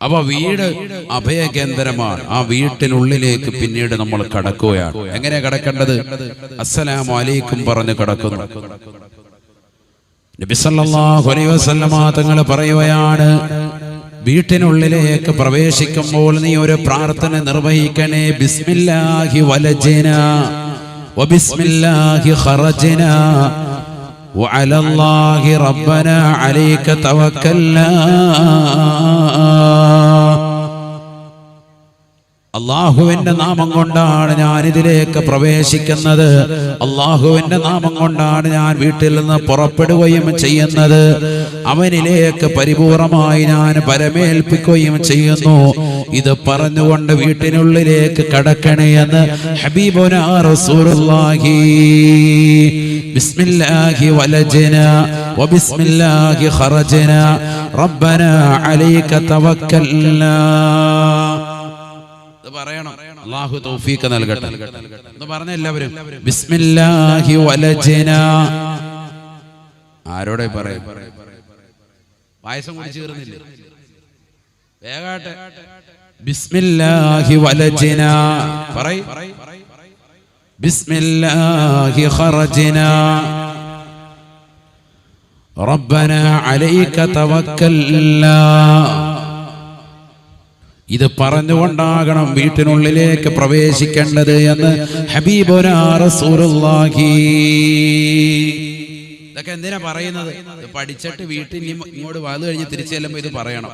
അപ്പൊ വീട് അഭയകേന്ദ്രമാണ്. ആ വീട്ടിനുള്ളിലേക്ക് പിന്നീട് നമ്മൾ കടക്കുകയാണ്. എങ്ങനെ കടക്കേണ്ടത്? അസ്സലാമു അലൈക്കും പറഞ്ഞ് കടക്കുന്നു. നബി സല്ലല്ലാഹു അലൈഹി വസല്ലമ തങ്ങൾ പറയുകയാണ്, വീട്ടിനുള്ളിലേക്ക് പ്രവേശിക്കുമ്പോൾ നീ ഒരു പ്രാർത്ഥന നിർവഹിക്കണേ. ബിസ്മില്ലാഹി വലജ്നാ വബിസ്മില്ലാഹി ഖറജ്നാ വഅലല്ലാഹി റബ്ബനാ അലൈക തവക്കൽനാ. അള്ളാഹുവിന്റെ നാമം കൊണ്ടാണ് ഞാൻ ഇതിലേക്ക് പ്രവേശിക്കുന്നത്. അള്ളാഹുവിന്റെ നാമം കൊണ്ടാണ് ഞാൻ വീട്ടിൽ നിന്ന് പുറപ്പെടുകയും ചെയ്യുന്നത്. അവനിലേക്ക് പരിപൂർണമായി ഞാൻ പരമേൽപ്പിക്കുകയും ചെയ്യുന്നു. ഇത് പറഞ്ഞുകൊണ്ട് വീട്ടിനുള്ളിലേക്ക് കടക്കണേ എന്ന് ഹബീബുനാ റസൂലുള്ളാഹി. ബിസ്മില്ലാഹി വലജ്നാ വബിസ്മില്ലാഹി ഖറജ്നാ റബ്ബനാ അലൈക തവക്കൽനാ. പറയണം. അല്ലാഹു തൗഫീഖ് നൽകട്ടെ എന്ന് പറഞ്ഞ എല്ലാവരും ബിസ്മില്ലാഹി വലജ്നാ. ആരോടെ പറയും? പായസം കുടിച്ചു തീർന്നില്ലേ? വേഗാട്ടെ. ബിസ്മില്ലാഹി വലജ്നാ പറയ്. ബിസ്മില്ലാഹി ഖറജ്നാ റബ്ബനാ അലൈക തവക്കൽനാ. ഇത് പറഞ്ഞുകൊണ്ടാകണം വീട്ടിനുള്ളിലേക്ക് പ്രവേശിക്കേണ്ടത് എന്ന് ഹബീബുനാ റസൂലുള്ളാഹി. ഇതൊക്കെ എന്തിനാ പറയുന്നത്? ഇത് പഠിച്ചിട്ട് വീട്ടിൽ ഇങ്ങോട്ട് വന്നു കഴിഞ്ഞ് തിരിച്ചു ചെല്ലുമ്പോൾ ഇത് പറയണം.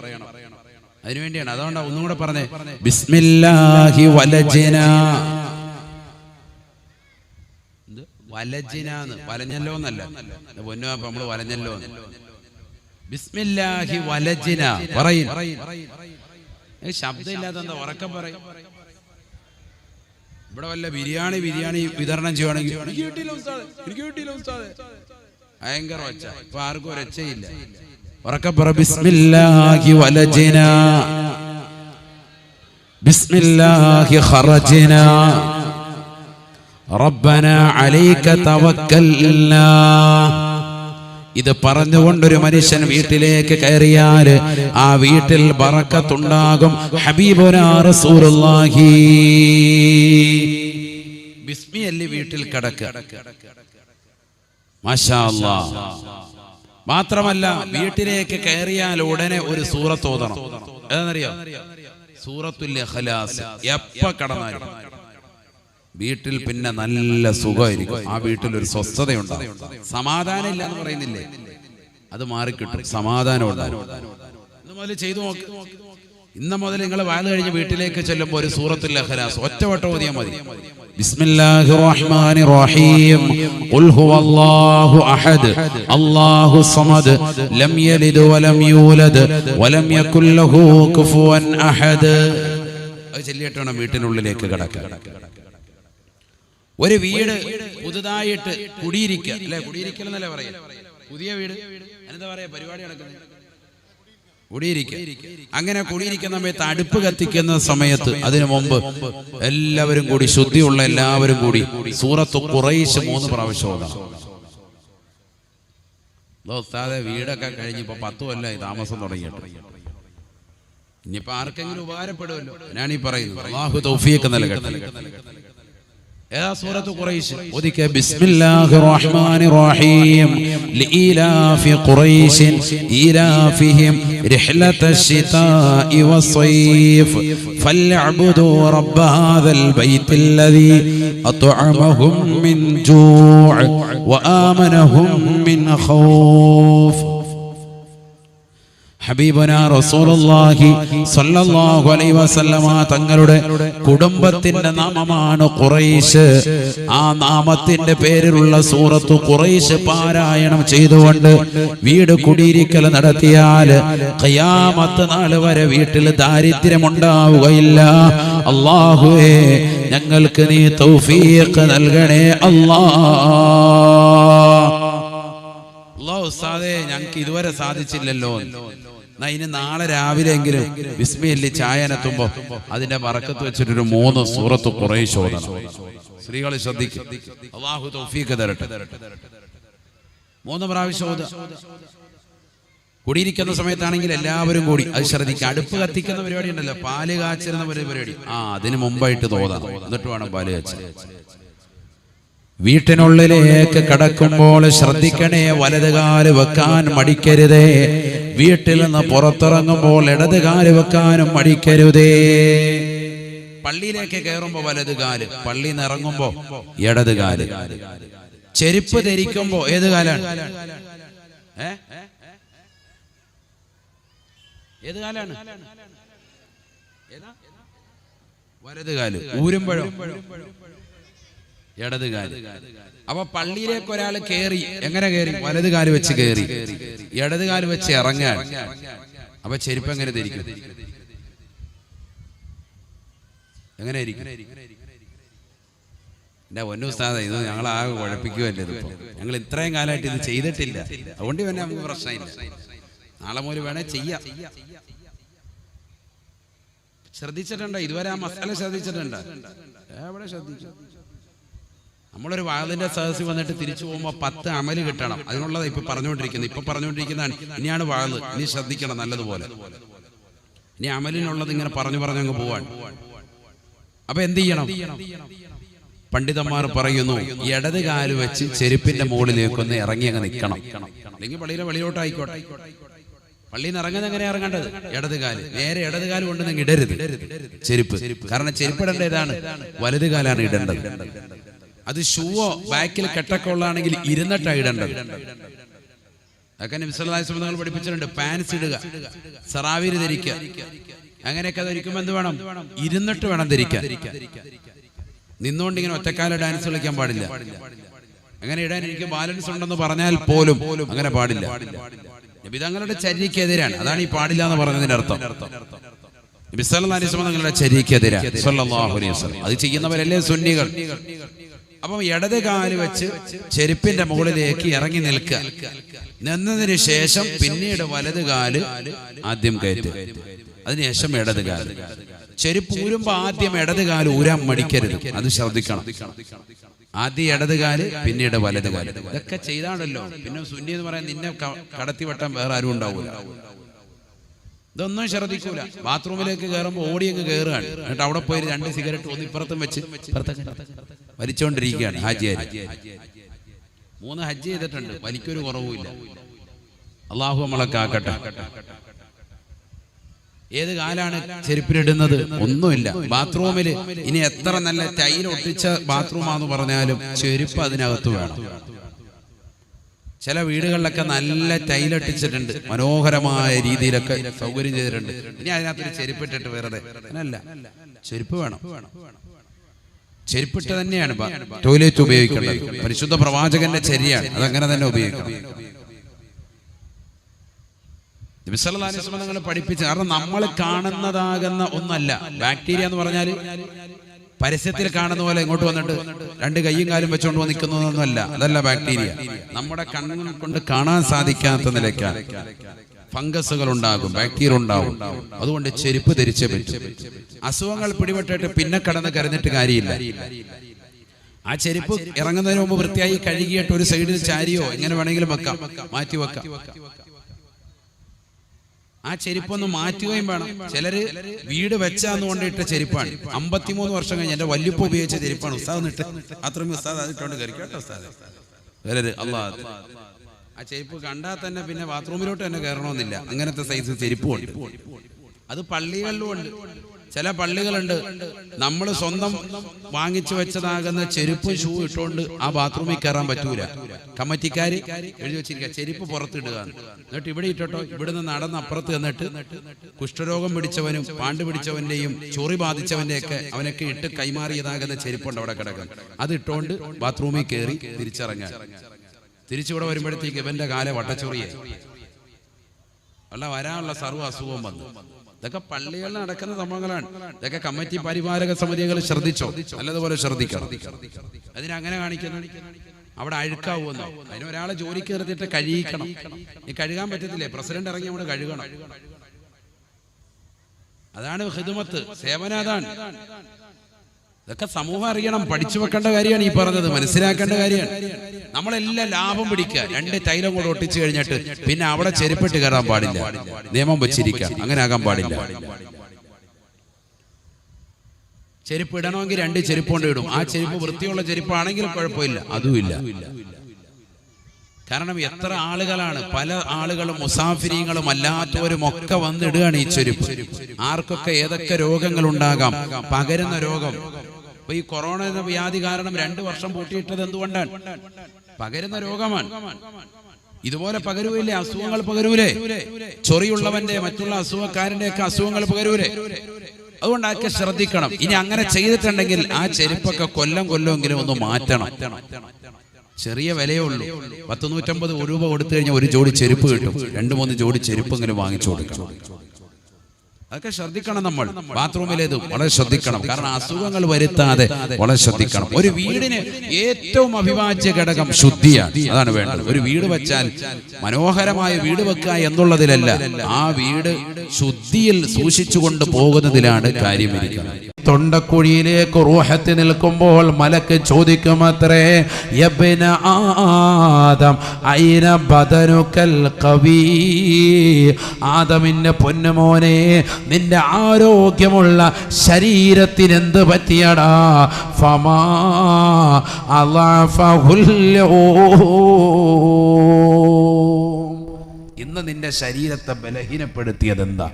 അതിനുവേണ്ടിയാണ്. അതുകൊണ്ടാ ഒന്നും കൂടെ പറഞ്ഞേ. ബിസ്മില്ലാഹി വലജ്നാ. വലജ്നാന്ന് വലഞ്ഞല്ലോ എന്നല്ല, പൊന്നു നമ്മള് വലഞ്ഞല്ലോ. ബിസ്മില്ലാഹി വലജ്നാ പറയും. ശബ്ദമില്ലാത്ത എന്താ ഉറക്കം പറയും. ഇവിടെ വല്ല ബിരിയാണി വിതരണം ചെയ്യുവാണെങ്കിൽ ഭയങ്കര ഒച്ച. ഇപ്പൊ ആർക്കും ഒരൊച്ചയില്ല. ഉറക്കം പറ. ബിസ്മില്ലാഹി വലജ്നാ ബിസ്മില്ലാഹി ഖറജ്നാ റബ്ബനാ അലൈക തവക്കൽനാ. ഇത് പറഞ്ഞുകൊണ്ടൊരു മനുഷ്യൻ വീട്ടിലേക്ക് കയറിയാൽ ആ വീട്ടിൽ ബറക്കത്തുണ്ടാകും. ഹബീബുനാ റസൂലുള്ളാഹി. ബിസ്മി അല്ലി വീട്ടിൽ കടക്കുക. മാഷാ അല്ലാഹ്. മാത്രമല്ല വീട്ടിലേക്ക് കയറിയാൽ ഉടനെ ഒരു സൂറത്ത് ഓതണം. ഏതാണെന്നറിയോ? സൂറത്തുൽ ഇഖ്ലാസ്. എപ്പ കടന്നാലും വീട്ടിൽ പിന്നെ നല്ല സുഖമായിരിക്കും. ആ വീട്ടിൽ ഒരു സ്വസ്ഥതയുണ്ടാകും. സമാധാനം ഇല്ല എന്ന് പറയുന്നില്ലേ, അത് മാറിക്കിട്ടും. സമാധാനം ഉണ്ടാകും. ഇന്ന് മുതൽ ചെയ്തു നോക്ക്. ഇന്ന് മുതൽ നിങ്ങൾ വാല് കഴിഞ്ഞ് വീട്ടിലേക്ക് ചെല്ലുമ്പോൾ ഒരു സൂറത്തുൽ ഇഖ്ലാസ് ഒറ്റവട്ടം ഓതിയാൽ മതി. ബിസ്മില്ലാഹിർ റഹ്മാനിർ റഹീം. ഖുൽ ഹുവല്ലാഹു അഹദ് അല്ലാഹു സമദ് ലം യലിദ് വലം യൂലദ് വലം യകുൽ ലഹു കുഫുവൻ അഹദ്. അത് ചൊല്ലിയിട്ട് വേണം വീട്ടിനുള്ളിലേക്ക് കടക്കാൻ. ഒരു വീട് പുതുതായിട്ട് കുടിയിരിക്കുക അല്ലെ? കുടിയിരിക്കൽ എന്നല്ലേ പറയാ? പുതിയ വീട് എന്താ പറയാ? പരിപാടി നടക്കുന്നത് കുടിയിരിക്കുക. അങ്ങനെ കുടിയിരിക്കുന്ന സമയത്ത് അടുപ്പ് കത്തിക്കുന്ന സമയത്ത് അതിനു മുമ്പ് എല്ലാവരും കൂടി, ശുദ്ധിയുള്ള എല്ലാവരും കൂടി സൂറത്തു ഖുറൈശ് 3 പ്രാവശ്യം ഓതണം. വീടൊക്കെ കഴിഞ്ഞിപ്പോ 10 കൊല്ലമായി താമസം തുടങ്ങിയിട്ട്. ഇനിയിപ്പോ ആർക്കെങ്കിലും ഉപകാരപ്പെടുമല്ലോ. ഞാനീ പറയുന്നത്. അല്ലാഹു തൗഫീഖ് നൽകട്ടെ. سورة قريش وذيك بسم الله الرحمن الرحيم لإيلاف قريش إيلافهم رحلة الشتاء والصيف فليعبدوا رب هذا البيت الذي أطعمهم من جوع وآمنهم من خوف. ഹബീബനാ റസൂലുള്ളാഹി സ്വല്ലല്ലാഹു അലൈഹി വസല്ലമ തങ്ങളുടെ കുടുംബത്തിന്റെ നാമമാണ് ഖുറൈശ്. ആ നാമത്തിന്റെ പേരിലുള്ള സൂറത്തു ഖുറൈശ് പാരായണം ചെയ്തുകൊണ്ട് വീട് കുടിയിരിക്കൽ നടത്തിയാൽ ഖിയാമത്ത് നാൾ വരെ വീട്ടിൽ ദാരിദ്ര്യം ഉണ്ടാവുകയില്ല. അല്ലാഹുവേ, ഞങ്ങൾക്ക് നീ തൗഫീഖ് നൽകണേ അല്ലാഹ്. അല്ലാഹു ഉസ്താദേ, ഞങ്ങൾക്ക് ഇതുവരെ സാധിച്ചില്ലല്ലോ. ഇനി നാളെ രാവിലെ എങ്കിലും ബിസ്മില്ലി ചായനെത്തുമ്പോ അതിന്റെ ബറക്കത്ത് വെച്ചിട്ടൊരു 3 സൂറത്ത് ഖുറൈശ് ഓതണം. സ്ത്രീകൾ ശ്രദ്ധിക്കും. അല്ലാഹു തൗഫീഖ് തരട്ടെ. 3 പ്രാവശ്യം ഓതുക. കുടിയിരിക്കുന്ന സമയത്താണെങ്കിൽ എല്ലാവരും കൂടി അത് ശ്രദ്ധിക്കുക. അടുപ്പ് കത്തിക്കുന്ന പരിപാടി ഉണ്ടല്ലോ, പാല് കാച്ചുന്ന പരിപാടി, അതിന് മുമ്പായിട്ട് തോന്നാം, എന്നിട്ട് വേണം പാല് കാച്ചാൻ. വീട്ടിനുള്ളിലേക്ക് കടക്കുമ്പോൾ ശ്രദ്ധിക്കണേ, വലതുകാല് വെക്കാൻ മടിക്കരുതേ. വീട്ടിൽ നിന്ന് പുറത്തിറങ്ങുമ്പോൾ ഇടതുകാല് വെക്കാനും മടിക്കരുതേ. പള്ളിയിലേക്ക് കയറുമ്പോ വലതുകാല്, പള്ളിയിൽ നിന്ന് ഇറങ്ങുമ്പോ ഇടതുകാല്. ചെരുപ്പ് ധരിക്കുമ്പോ ഏത് കാലാണ്? ഏത് കാലാണ്? വലതുകാല്. ഊരുമ്പോഴോ ഇടതുകാല്. അപ്പൊ പള്ളിയിലേക്ക് ഒരാൾ കയറി, എങ്ങനെ കയറി? വലതുകാല് വെച്ച് കയറി, ഇടതുകാല് വെച്ച് ഇറങ്ങാൻ. അപ്പൊ ചെരുപ്പ് എങ്ങനെ ധരിക്കും? എങ്ങനെ ഇരിക്കും? എന്റെ പൊന്നുസ്താദേ, ഇത് ഞങ്ങളാകെ കുഴപ്പിക്കുമല്ലേ. ഇതിപ്പോ ഞങ്ങൾ ഇത്രയും കാലമായിട്ട് ഇത് ചെയ്തിട്ടില്ല, അതുകൊണ്ട് തന്നെ നമുക്ക് പ്രശ്നമില്ല. നാളെ മുതൽ വേണേ ചെയ്യാം. ശ്രദ്ധിച്ചിട്ടുണ്ടോ ഇതുവരെ? ആ മസാല ശ്രദ്ധിച്ചിട്ടുണ്ടോ? എവിടെ ശ്രദ്ധിച്ചു? നമ്മളൊരു വാതിന്റെ സദസ്സിൽ വന്നിട്ട് തിരിച്ചു പോകുമ്പോൾ 10 അമല് കിട്ടണം. അതിനുള്ളത് ഇപ്പൊ പറഞ്ഞുകൊണ്ടിരിക്കുന്നതാണ്. ഇനിയാണ് വാത്, ഇനി ശ്രദ്ധിക്കണം നല്ലതുപോലെ. ഇനി അമലിനുള്ളത് ഇങ്ങനെ പറഞ്ഞങ്ങ് പോവാൻ. അപ്പൊ എന്ത് ചെയ്യണം? പണ്ഡിതന്മാർ പറയുന്നു, ഇടത് കാല് വെച്ച് ചെരുപ്പിന്റെ മുകളിലേക്കൊന്ന് ഇറങ്ങി അങ്ങ് നിൽക്കണം. അല്ലെങ്കിൽ പള്ളിയിലെ വെളിയിലോട്ടായിക്കോട്ടെ. പള്ളിയിൽ നിന്ന് ഇറങ്ങുന്നത് എങ്ങനെ ഇറങ്ങേണ്ടത്? ഇടതുകാല്. നേരെ ഇടതുകാല് കൊണ്ട് നിങ്ങൾ ഇടരുത് ചെരുപ്പ്. കാരണം ചെരുപ്പിടേണ്ട ഏതാണ്? വലതുകാലാണ് ഇടേണ്ടത്. അത് ഷൂവോ ബാക്കിൽ കെട്ടൊക്കെ ഉള്ളതാണെങ്കിൽ ഇരുന്നിട്ടാണ് ഇടേണ്ടത്. അതൊക്കെ നബി സല്ലല്ലാഹു അലൈഹി വസല്ലം പഠിപ്പിച്ചിട്ടുണ്ട്. പാൻസ് ഇടുക, സറാവീര് ധരിക്കുക, അങ്ങനെയൊക്കെ ധരിക്കുമ്പോൾ എന്ത് വേണം? ഇരുന്നിട്ട് വേണം ധരിക്കാൻ. നിന്നുകൊണ്ട് ഇങ്ങനെ ഒറ്റക്കാല ഡാൻസ് കളിക്കാൻ പാടില്ല. അങ്ങനെ ഇടാൻ എനിക്ക് ബാലൻസ് ഉണ്ടെന്ന് പറഞ്ഞാൽ പോലും അങ്ങനെ പാടില്ല. നബി തങ്ങളുടെ ചര്യക്കെതിരാണ്. അതാണ് ഈ പാടില്ല എന്ന് പറഞ്ഞതിന്റെ അർത്ഥം. നബി സല്ലല്ലാഹു അലൈഹി വസല്ലം തങ്ങളുടെ ചര്യക്കെതിരാണ് സല്ലല്ലാഹു അലൈഹി വസല്ലം. അത് ചെയ്യുന്നവരല്ലേ സുന്നികൾ. അപ്പം ഇടത് കാല് വെച്ച് ചെരുപ്പിന്റെ മുകളിലേക്ക് ഇറങ്ങി നിൽക്കുക. നിന്നതിന് ശേഷം പിന്നീട് വലത് കാല് ആദ്യം കയറ്റുക, അതിനുശേഷം ഇടത് കാല്. ചെരുപ്പ് ഊരുമ്പോ ആദ്യം ഇടത് കാല് ഊരാൻ മടിക്കരുത്, അത് ശ്രദ്ധിക്കണം. ആദ്യം ഇടത് കാല്, പിന്നീട് വലത് കാല്. ഇതൊക്കെ ചെയ്താണല്ലോ പിന്നെ സുന്നി എന്ന് പറയാൻ നിന്നെ കടത്തി വെട്ടാൻ വേറെ ആരും ഉണ്ടാവൂല. ഇതൊന്നും ശ്രദ്ധിക്കൂല. ബാത്റൂമിലേക്ക് കയറുമ്പോൾ ഓടി അങ്ങ് കയറുകയാണ്. എന്നിട്ട് അവിടെ പോയി 2 സിഗരറ്റ് ഒന്നിപ്പുറത്തും വെച്ച് വലിച്ചോണ്ടിരിക്കുകയാണ്. ഹാജിയാര് 3 ഹജ്ജ് ചെയ്തിട്ടുണ്ട്, വലിക്കൊരു കുറവുമില്ല. അള്ളാഹു നമ്മളെ കാക്കട്ടെ. ഏത് കാലാണ് ചെരുപ്പിലിടുന്നത്? ഒന്നുമില്ല. ബാത്റൂമിൽ ഇനി എത്ര നല്ല ടൈൽ ഒട്ടിച്ച ബാത്റൂമാന്ന് പറഞ്ഞാലും ചെരുപ്പ് അതിനകത്ത് വേണം. ചില വീടുകളിലൊക്കെ നല്ല ടൈലൊട്ടിച്ചിട്ടുണ്ട്, മനോഹരമായ രീതിയിലൊക്കെ സൗകര്യം ചെയ്തിട്ടുണ്ട്. ഇനി അതിനകത്തൊരു ചെരുപ്പിട്ടിട്ട് വെറുതെ അല്ല, ചെരുപ്പ് വേണം. ചെരുപ്പിട്ട് തന്നെയാണ് ടോയ്ലറ്റ് ഉപയോഗിക്കേണ്ടത്. പരിശുദ്ധ പ്രവാചകന്റെ ചര്യയാണ്, അതങ്ങനെ തന്നെ ഉപയോഗിക്കണം. നബി സല്ലല്ലാഹു അലൈഹി വസല്ലം തങ്ങൾ പഠിപ്പിച്ച. കാരണം നമ്മൾ കാണുന്നതാകുന്ന ഒന്നല്ല ബാക്ടീരിയ എന്ന് പറഞ്ഞാൽ. പരസ്യത്തിൽ കാണുന്ന പോലെ ഇങ്ങോട്ട് വന്നിട്ട് 2 കൈയും കാലും വെച്ചുകൊണ്ട് നിൽക്കുന്നതൊന്നുമല്ല. അതല്ല ബാക്ടീരിയ. നമ്മുടെ കണ്ണുകൾ കൊണ്ട് കാണാൻ സാധിക്കാത്ത നിലയ്ക്കാണ്. ഫംഗസുകൾ ഉണ്ടാകും, ബാക്ടീരിയ ഉണ്ടാവും. അതുകൊണ്ട് ചെരുപ്പ് ധരിച്ചേ പറ്റും. അസുഖങ്ങൾ പിടിപെട്ടിട്ട് പിന്നെ കടന്ന് കരഞ്ഞിട്ട് കാര്യമില്ല. ആ ചെരുപ്പ് ഇറങ്ങുന്നതിന് മുമ്പ് വൃത്തിയായി കഴുകിയിട്ട് ഒരു സൈഡിൽ ചാരിയോ എങ്ങനെ വേണമെങ്കിലും വെക്കാം, മാറ്റി വെക്കാം. ആ ചെരുപ്പൊന്ന് മാറ്റുകയും വേണം. ചിലര് വീട് വെച്ചാന്ന് കൊണ്ടിട്ട ചെരുപ്പാണ്. 53 വർഷം കഴിഞ്ഞ് എന്റെ വല്യപ്പ ഉപയോഗിച്ച ചെരുപ്പാണ്. ഉസ്താദ് ഇട്ട് അത്രയും ഉസ്താദ് അതിട്ടോണ്ട് കയറി കേട്ടോ ഉസ്താദ്. ചിലര് അല്ലാഹ് ആ ചെരുപ്പ് കണ്ടാൽ തന്നെ പിന്നെ ബാത്റൂമിലോട്ട് തന്നെ കയറണമെന്നില്ല. അങ്ങനത്തെ സൈസ് ചെരുപ്പുണ്ട്. അത് പള്ളികളിലും ഉണ്ട്. ചില പള്ളികളുണ്ട് നമ്മൾ സ്വന്തം വാങ്ങിച്ചു വെച്ചതാകുന്ന ചെരുപ്പ് ഷൂ ഇട്ടുകൊണ്ട് ആ ബാത്റൂമിൽ കയറാൻ പറ്റൂല. കമ്മിറ്റിക്കാര് എഴുതി വെച്ചിരിക്കുക ചെരുപ്പ് പുറത്തിടുക. എന്നിട്ട് ഇവിടെ ഇട്ടോ, ഇവിടുന്ന് നടന്ന് അപ്പുറത്ത് എന്നിട്ട് കുഷ്ഠരോഗം പിടിച്ചവനും പാണ്ട് പിടിച്ചവന്റെയും ചൊറി ബാധിച്ചവന്റെയൊക്കെ അവനൊക്കെ ഇട്ട് കൈമാറിയതാകുന്ന ചെരുപ്പുണ്ട് അവിടെ കിടക്കാൻ. അത് ഇട്ടുകൊണ്ട് ബാത്റൂമിൽ കയറി തിരിച്ചിറങ്ങാൻ. തിരിച്ചിവിടെ വരുമ്പോഴത്തേക്ക് ഇവന്റെ കാല വട്ടച്ചൊറിയെ അല്ല വരാനുള്ള സർവ്വ അസുഖവും വന്നു. ഇതൊക്കെ പള്ളികളിൽ നടക്കുന്ന സംഭവങ്ങളാണ്. ഇതൊക്കെ കമ്മിറ്റി പരിപാലക സമിതികൾ ശ്രദ്ധിച്ചോ, നല്ലതുപോലെ ശ്രദ്ധിക്കണം. അതിനങ്ങനെ കാണിക്കുന്നു. അവിടെ അഴുക്കാവുമെന്നോ? അതിനൊരാളെ ജോലിക്ക് നിർത്തിയിട്ട് കഴിയിക്കണം. ഈ കഴുകാൻ പറ്റത്തില്ലേ? പ്രസിഡന്റ് ഇറങ്ങി അവിടെ കഴുകണം. അതാണ് ഖിദ്മത്ത്, സേവനം. അതാണ് ഇതൊക്കെ സമൂഹം അറിയണം, പഠിച്ചു വെക്കേണ്ട കാര്യമാണ് ഈ പറഞ്ഞത്, മനസ്സിലാക്കേണ്ട കാര്യമാണ്. നമ്മളെല്ലാം ലാഭം പിടിക്കുക, 2 തൈലം കൂടെ ഒട്ടിച്ചു കഴിഞ്ഞിട്ട് പിന്നെ അവിടെ ചെരുപ്പിട്ട് കയറാൻ പാടില്ല, നിയമം വെച്ചിരിക്കുക, അങ്ങനെ ആകാൻ പാടില്ല. ചെരുപ്പ് ഇടണമെങ്കിൽ 2 ചെരുപ്പ് കൊണ്ട് ഇടും. ആ ചെരുപ്പ് വൃത്തിയുള്ള ചെരുപ്പാണെങ്കിൽ കുഴപ്പമില്ല, അതുമില്ല. കാരണം എത്ര ആളുകളാണ്, പല ആളുകളും മുസാഫിരീങ്ങളും അല്ലാത്തവരും ഒക്കെ വന്നിടുകയാണ് ഈ ചെരുപ്പ്. ആർക്കൊക്കെ ഏതൊക്കെ രോഗങ്ങൾ ഉണ്ടാകാം, പകരുന്ന രോഗം. ഇപ്പൊ ഈ കൊറോണ എന്ന വ്യാധി കാരണം 2 വർഷം പൂട്ടിയിട്ടത് എന്തുകൊണ്ടാണ്? പകരുന്ന രോഗമാണ്. ഇതുപോലെ പകരൂലേ അസുഖങ്ങൾ, പകരൂലേ ചൊറിയുള്ളവന്റെ മറ്റുള്ള അസുഖക്കാരന്റെ ഒക്കെ അസുഖങ്ങൾ പകരൂലേ. അതുകൊണ്ടൊക്കെ ശ്രദ്ധിക്കണം. ഇനി അങ്ങനെ ചെയ്തിട്ടുണ്ടെങ്കിൽ ആ ചെരുപ്പൊക്കെ കൊല്ലെങ്കിലും ഒന്ന് മാറ്റണം. ചെറിയ വിലയേ ഉള്ളൂ, 150 രൂപ കൊടുത്തു കഴിഞ്ഞാൽ 1 ജോഡി ചെരുപ്പ് കിട്ടും. 2-3 ജോഡി ചെരുപ്പെങ്കിലും വാങ്ങിച്ചു കൊടുക്കണം. അതൊക്കെ ശ്രദ്ധിക്കണം. നമ്മൾ ബാത്റൂമിലേതും വളരെ ശ്രദ്ധിക്കണം. കാരണം അസുഖങ്ങൾ വരുത്താതെ വളരെ ശ്രദ്ധിക്കണം. ഒരു വീടിന് ഏറ്റവും അവിഭാജ്യ ഘടകം ശുദ്ധിയാണ്. അതാണ് വേണ്ടത്. ഒരു വീട് വെച്ചാൽ മനോഹരമായ വീട് വെക്കുക എന്നുള്ളതിലല്ല, ആ വീട് ശുദ്ധിയിൽ സൂക്ഷിച്ചുകൊണ്ട് പോകുന്നതിലാണ് കാര്യമിരിക്കുന്നത്. തൊണ്ടക്കുഴിയിലേക്ക് റൂഹത്ത് നിൽക്കുമ്പോൾ മലക്ക് ചോദിക്കുമത്രേ, യബ്ന ആദം ഐന ബദനുകൽ ഖവീ, ആദമിന്റെ പൊന്നുമോനെ നിന്റെ ആരോഗ്യമുള്ള ശരീരത്തിന് എന്ത് പറ്റിയടാ? ഫമാ അളഫഹുൽ ഇന്ന് നിന്റെ ശരീരത്തെ ബലഹീനപ്പെടുത്തിയത് എന്താ?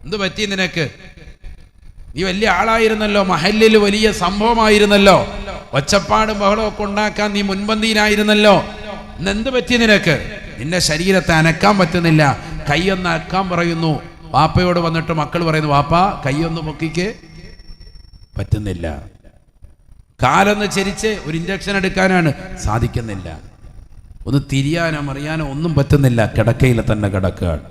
എന്ത് പറ്റി നിനക്ക്? നീ വലിയ ആളായിരുന്നല്ലോ, മഹല്ലിൽ വലിയ സംഭവമായിരുന്നല്ലോ, ഒച്ചപ്പാടും ബഹളവും ഒക്കെ ഉണ്ടാക്കാൻ നീ മുൻപന്തിയിലായിരുന്നല്ലോ. എന്ത് പറ്റി നിനക്ക്? നിന്റെ ശരീരത്തെ അനക്കാൻ പറ്റുന്നില്ല. കൈയൊന്ന് അനക്കാൻ പറയുന്നു. വാപ്പയോട് വന്നിട്ട് മക്കൾ പറയുന്നു, വാപ്പ കൈയൊന്ന് പൊക്കിക്ക്, പറ്റുന്നില്ല. കാലൊന്ന് ചരിച്ച് ഒരു ഇഞ്ചക്ഷൻ എടുക്കാനാണ്, സാധിക്കുന്നില്ല. ഒന്ന് തിരിയാനോ മറിയാനോ ഒന്നും പറ്റുന്നില്ല. കിടക്കയിൽ തന്നെ കിടക്കുകയാണ്.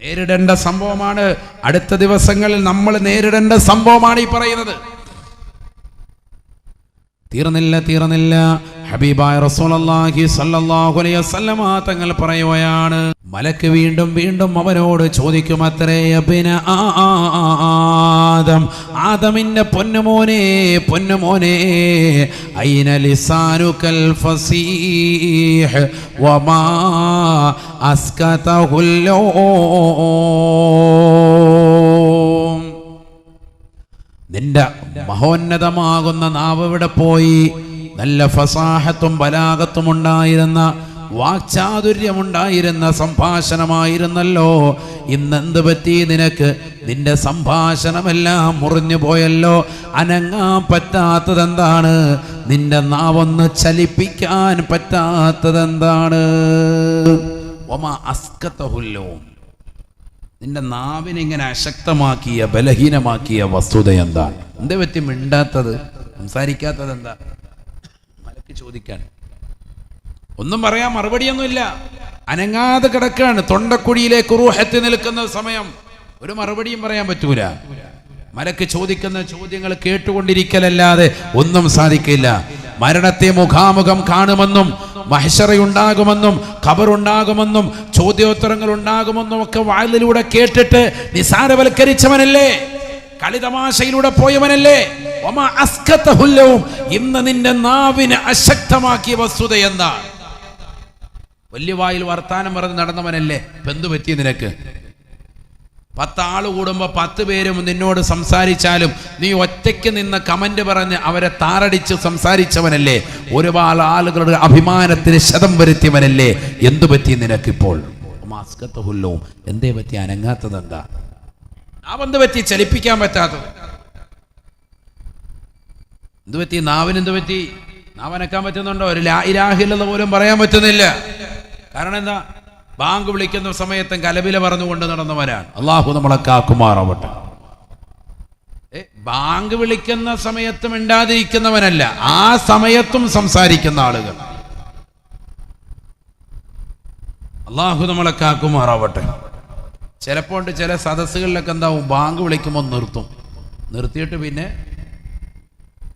നേരിടേണ്ട സംഭവമാണ്. അടുത്ത ദിവസങ്ങളിൽ നമ്മൾ നേരിടേണ്ട സംഭവമാണ് ഈ പറയുന്നത്. തീർന്നില്ല. ഹബീബായ റസൂലുള്ളാഹി സ്വല്ലല്ലാഹു അലൈഹി വസല്ലമ തങ്ങൾ പറയുകയാണ്, മലക്ക് വീണ്ടും അവനോട് ചോദിക്കുമത്രേ, യബ്ന ആദം, ആദമിന്റെ പൊന്നുമോനെ ഐന ലിസാനുകൽ ഫസീഹ് വമാ അസ്കതഹുൽ നിന്റെ മഹോന്നതമാകുന്ന നാവ് ഇവിടെ പോയി? നല്ല ഫസാഹത്തും ബലാഗത്തും ഉണ്ടായിരുന്ന, വാക്ചാതുര്യമുണ്ടായിരുന്ന സംഭാഷണമായിരുന്നല്ലോ. ഇന്നെന്ത് പറ്റി നിനക്ക്? നിന്റെ സംഭാഷണമെല്ലാം മുറിഞ്ഞു പോയല്ലോ. അനങ്ങാൻ പറ്റാത്തതെന്താണ്? നിന്റെ നാവൊന്ന് ചലിപ്പിക്കാൻ പറ്റാത്തതെന്താണ്? വമാ അസ്കതഹുല്ലോ, നിന്റെ നാവിനെ ഇങ്ങനെ അശക്തമാക്കിയ, ബലഹീനമാക്കിയ വസ്തുത എന്താണ്? എന്തേ പറ്റി മിണ്ടാത്തത്, സംസാരിക്കാത്തത് എന്താ? മലക്ക് ചോദിക്കാൻ ഒന്നും പറയാൻ മറുപടിയൊന്നുമില്ല. അനങ്ങാതെ കിടക്കാണ്. തൊണ്ടക്കുഴിയിലേക്ക് റൂഹത്ത് നിൽക്കുന്ന സമയം ഒരു മറുപടിയും പറയാൻ പറ്റൂല. മലക്ക് ചോദിക്കുന്ന ചോദ്യങ്ങൾ കേട്ടുകൊണ്ടിരിക്കലല്ലാതെ ഒന്നും സാധിക്കില്ല. മരണത്തെ മുഖാമുഖം കാണുമെന്നും, മഹ്ശറയുണ്ടാകുമെന്നും, ഖബറുണ്ടാകുമെന്നും, ചോദ്യോത്തരങ്ങൾ ഉണ്ടാകുമെന്നും ഒക്കെ വായിലൂടെ കേട്ടിട്ട് നിസാരവൽക്കരിച്ചവനല്ലേ, കളിതമാശയിലൂടെ പോയവനല്ലേ. വമാ അസ്കതഹുല്ലവും, ഇന്ന് നിന്റെ നാവിനെ അശക്തമാക്കിയ വസ്തുത എന്താ? വലിയ വായിൽ വർത്താനം പറഞ്ഞ് നടന്നവനല്ലേ. എന്തു പറ്റി നിനക്ക്? 10 ആള് കൂടുമ്പോൾ 10 പേരും നിന്നോട് സംസാരിച്ചാലും നീ ഒറ്റയ്ക്ക് നിന്ന് കമന്റ് പറഞ്ഞ് അവരെ താറടിച്ച് സംസാരിച്ചവനല്ലേ. ഒരുപാട് ആളുകളുടെ അഭിമാനത്തിന് ക്ഷതം വരുത്തിയവനല്ലേ. എന്തു പറ്റി നിനക്കിപ്പോൾ? മാസ്കത്തഹുല്ലവും, എന്തേ പറ്റി അനങ്ങാത്തത്? എന്താ നാവെന്ത് പറ്റി ചലിപ്പിക്കാൻ പറ്റാത്തത്? എന്ത് പറ്റി നാവിന്? എന്ത് പറ്റി? നാവനക്കാൻ പറ്റുന്നുണ്ടോ? ഒരു ലാ ഇലാഹ ഇല്ലല്ലാഹ് പോലും പറയാൻ പറ്റുന്നില്ല. കാരണം എന്താ? ബാങ്ക് വിളിക്കുന്ന സമയത്തും കലബില പറഞ്ഞുകൊണ്ട് നടന്നവരാണ്. അള്ളാഹു നമ്മളെ കാക്കുമാറാവട്ടെ. ബാങ്ക് വിളിക്കുന്ന സമയത്തും മിണ്ടാതിരിക്കുന്നവനല്ല, ആ സമയത്തും സംസാരിക്കുന്ന ആളുകൾ. അള്ളാഹു നമ്മളെ കാക്കുമാറാവട്ടെ. ചിലപ്പോൾ ചില സദസ്സുകളിലൊക്കെ എന്താവും, ബാങ്ക് വിളിക്കുമ്പോൾ നിർത്തിയിട്ട് പിന്നെ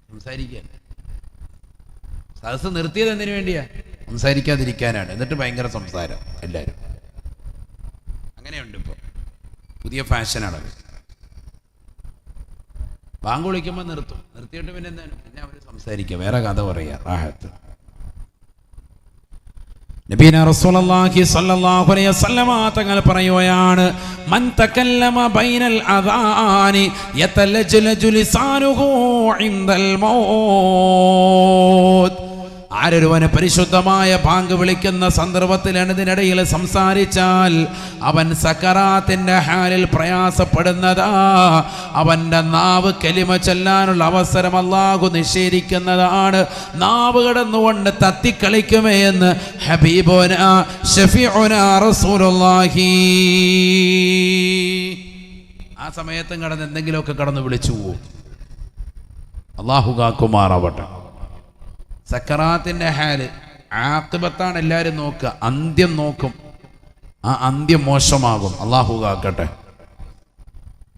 സംസാരിക്കാൻ. സദസ്സ് നിർത്തിയത് എന്തിനു വേണ്ടിയാ? സംസാരിക്കാതിരിക്കാനാണ്. എന്നിട്ട് ഭയങ്കര സംസാരം എല്ലാവരും. അങ്ങനെയുണ്ട്. ഇപ്പോൾ പുതിയ ഫാഷനാണ്. ബാങ്ക് വിളിക്കുമ്പോൾ നിർത്തും. നിർത്തിയിട്ട് പിന്നെ എന്താണ്, പിന്നെ അവർ സംസാരിക്കുക, വേറെ കഥ പറയുക, റാഹത്ത്. നബീന റസൂലുള്ളാഹി സ്വല്ലല്ലാഹു അലൈഹി വസല്ലമ തങ്ങൾ പറയുകയാണ്, മൻ തകല്ലമ ബൈനൽ അദാനി യതലജലജു ലിസാനുഹു ഇൻദൽ മൗത്ത്. ആരൊരുവന് പരിശുദ്ധമായ ബാങ്ക് വിളിക്കുന്ന സന്ദർഭത്തിൽ അതിനിടയിൽ സംസാരിച്ചാൽ അവൻ സക്കറാത്തിന്റെ ഹാലിൽ പ്രയാസപ്പെടുന്നതാ. അവന്റെ നാവ് കലിമ ചൊല്ലാനുള്ള അവസരം അല്ലാഹു നിഷേധിക്കുന്നതാണ്. നാവ് കടന്നുകൊണ്ട് തത്തിക്കളിക്കുമേ എന്ന് ഹബീബുനാ ശഫീഉനാ റസൂലുള്ളാഹി. ആ സമയത്തും കടന്ന് എന്തെങ്കിലുമൊക്കെ കടന്ന് വിളിച്ചു പോകും. അല്ലാഹു കാക്കുമാറാവട്ടെ. സക്കറാത്തിന്റെ ഹാല് ആഖിബത്താണ് എല്ലാവരും നോക്കുക, അന്ത്യം നോക്കും. ആ അന്ത്യം മോശമാകും. അല്ലാഹു കാക്കട്ടെ.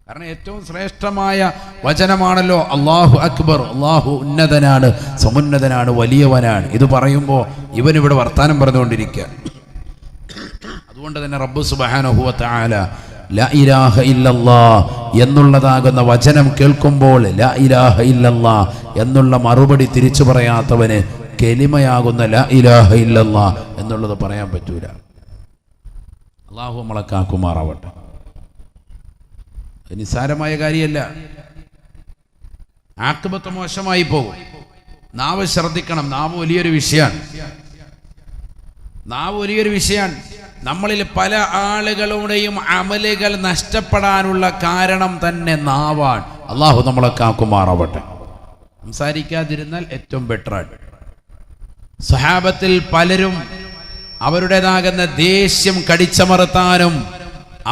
കാരണം ഏറ്റവും ശ്രേഷ്ഠമായ വചനമാണല്ലോ അല്ലാഹു അക്ബർ. അല്ലാഹു ഉന്നതനാണ്, സമുന്നതനാണ്, വലിയവനാണ്. ഇത് പറയുമ്പോൾ ഇവനിവിടെ വർത്താനം പറഞ്ഞുകൊണ്ടിരിക്കുക. അതുകൊണ്ട് തന്നെ റബ്ബ് സുബ്ഹാനഹു വ തആല ലാ ഇലാഹ ഇല്ലല്ലാഹ് എന്നുള്ളതാകുന്ന വചനം കേൾക്കുമ്പോൾ ലാ ഇലാഹ ഇല്ലല്ലാഹ് എന്നുള്ള മറുപടി തിരിച്ചു പറയാത്തവന് കലിമയാകുന്ന ലാ ഇലാഹ ഇല്ലല്ലാഹ് എന്നുള്ളത് പറയാൻ പറ്റൂല. അല്ലാഹു നമ്മളെ കാക്കുമാറാവട്ടെ. നിസ്സാരമായ കാര്യമല്ല. ആഖിബത്ത് മോശമായി പോകും. നാവ് ശ്രദ്ധിക്കണം. നാവ് വലിയൊരു വിഷയമാണ്. നാവ് വലിയൊരു വിഷയമാണ്. നമ്മളിൽ പല ആളുകളുടെയും അമലുകൾ നഷ്ടപ്പെടാനുള്ള കാരണം തന്നെ നാവാണ്. അല്ലാഹു നമ്മളെ കാക്കുമാറാവട്ടെ. സംസാരിക്കാതിരുന്നാൽ ഏറ്റവും ബെറ്ററാണ്. സഹാബത്തിൽ പലരും അവരുടേതാകുന്ന ദേഷ്യം കടിച്ചമർത്താനും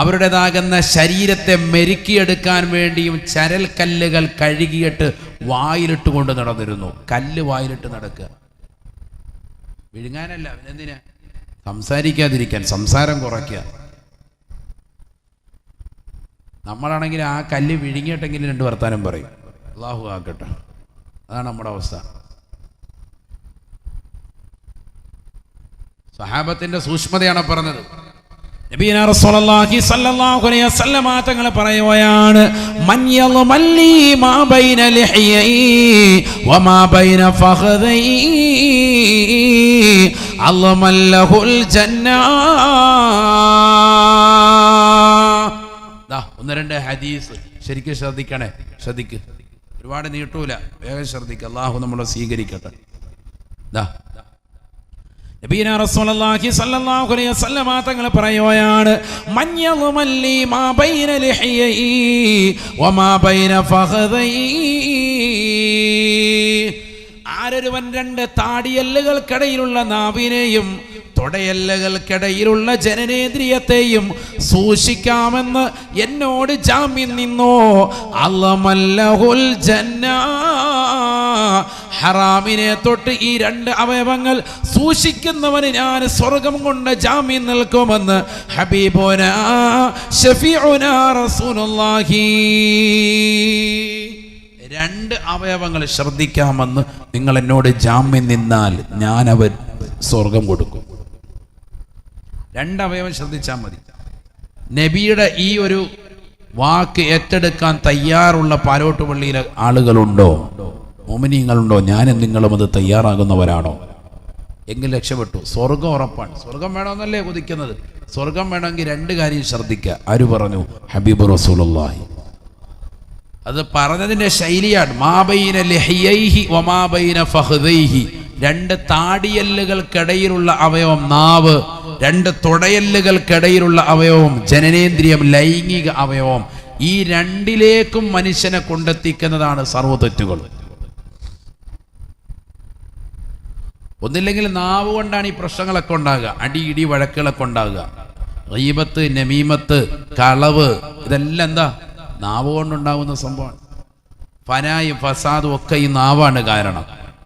അവരുടേതാകുന്ന ശരീരത്തെ മെരുക്കിയെടുക്കാൻ വേണ്ടിയും ചരൽ കല്ലുകൾ കഴുകിയിട്ട് വായിലിട്ട് കൊണ്ട് നടന്നിരുന്നു. കല്ല് വായിലിട്ട് നടക്കുക, വിഴുങ്ങാനല്ല. എന്തിനാ? സംസാരിക്കാതിരിക്കാൻ, സംസാരം കുറയ്ക്കുക. നമ്മളാണെങ്കിൽ ആ കല്ല് വിഴുങ്ങിയിട്ടെങ്കിലും രണ്ട് വർത്താനം പറയും. അല്ലാഹു ആക്കട്ടെ. അതാണ് നമ്മുടെ അവസ്ഥ. സഹാബത്തിന്റെ സൂക്ഷ്മതയാണ് പറഞ്ഞത്. നബീന റസൂലുള്ളാഹി സ്വല്ലല്ലാഹു അലൈഹി വസല്ലമ തങ്ങൾ പറയുകയാണ്, മൻ യളമല്ലി മാ ബൈന ലിഹ്യൈ വമാ ബൈന ഫഖദൈ അല്ലമല്ലഹുൽ ജന്ന. ഒന്ന് രണ്ട് ഹദീസ് ശരിക്കും ശ്രദ്ധിക്കണേ. ശ്രദ്ധിക്ക്, ഒരുപാട് നീട്ടൂല, വേഗം ശ്രദ്ധിക്കുക. അല്ലാഹു നമ്മളെ സ്വീകരിക്കട്ടെ. നബീന റസൂലുള്ളാഹി സ്വല്ലല്ലാഹു അലൈഹി വസല്ലമ തങ്ങൾ പറയുകയാണ്, മൻ യളമല്ലി മാ ബൈന ലിഹ്യൈ വമാ ബൈന ഫഖദൈ. ആരൊരുവൻ രണ്ട് താടിയല്ലുകൾക്കിടയിലുള്ള നാവിനെയും തൊടയല്ലുകൾക്കിടയിലുള്ള ജനനേന്ദ്രിയത്തെയും സൂക്ഷിക്കാമെന്ന് എന്നോട് ജാമ്യം നിന്നോ അല്ലമല്ലഹുൽ ജന്ന. ഹറാമിനെ തൊട്ട് ഈ രണ്ട് അവയവങ്ങൾ സൂക്ഷിക്കുന്നവന് ഞാൻ സ്വർഗം കൊണ്ട് ജാമ്യം നിൽക്കുമെന്ന് ഹബീബുനാ ശഫീഉനാ റസൂലുള്ളാഹി. രണ്ട് അവയവങ്ങൾ ശ്രദ്ധിക്കാമെന്ന് നിങ്ങൾ എന്നോട് ജാമ്യം നിന്നാൽ ഞാൻ അവർ സ്വർഗം കൊടുക്കും. രണ്ട് അവയവം ശ്രദ്ധിച്ചാൽ മതി. നബിയുടെ ഈ ഒരു വാക്ക് ഏറ്റെടുക്കാൻ തയ്യാറുള്ള പാലോട്ടുപള്ളിയിലെ ആളുകളുണ്ടോ? മോമിനീങ്ങളുണ്ടോ? ഞാനും നിങ്ങളും അത് തയ്യാറാകുന്നവരാണോ? എങ്കിൽ രക്ഷപ്പെട്ടു. സ്വർഗം ഉറപ്പാണ്. സ്വർഗം വേണമെന്നല്ലേ കൊതിക്കുന്നത്? സ്വർഗം വേണമെങ്കിൽ രണ്ട് കാര്യം ശ്രദ്ധിക്കുക. ആര് പറഞ്ഞു? ഹബീബ് റസൂലുള്ളാഹി. അത് പറഞ്ഞതിന്റെ ശൈലിയാണ്. മാ ബൈന ലിഹ്യൈഹി വമാ ബൈന ഫഖദൈഹി. രണ്ട് താടിയല്ലുകൾക്കിടയിലുള്ള അവയവം നാവ്, രണ്ട് തൊടയല്ലുകൾക്കിടയിലുള്ള അവയവം ജനനേന്ദ്രിയം, ലൈംഗിക അവയവം. ഈ രണ്ടിലേക്കും മനുഷ്യനെ കൊണ്ടെത്തിക്കുന്നതാണ് സർവ്വ തെറ്റുകൾ. ഒന്നില്ലെങ്കിൽ നാവ് കൊണ്ടാണ് ഈ പ്രശ്നങ്ങളൊക്കെ ഉണ്ടാകുക. അടി ഇടി വഴക്കുകളൊക്കെ ഉണ്ടാകുക. ഗീബത്ത്, നമീമത്ത്, കളവ്, ഇതെല്ലാം എന്താ? നാവ് കൊണ്ടുണ്ടാകുന്ന സംഭവമാണ്. ഫനായും ഫസാദും ഒക്കെ ഈ നാവാണ് കാരണം.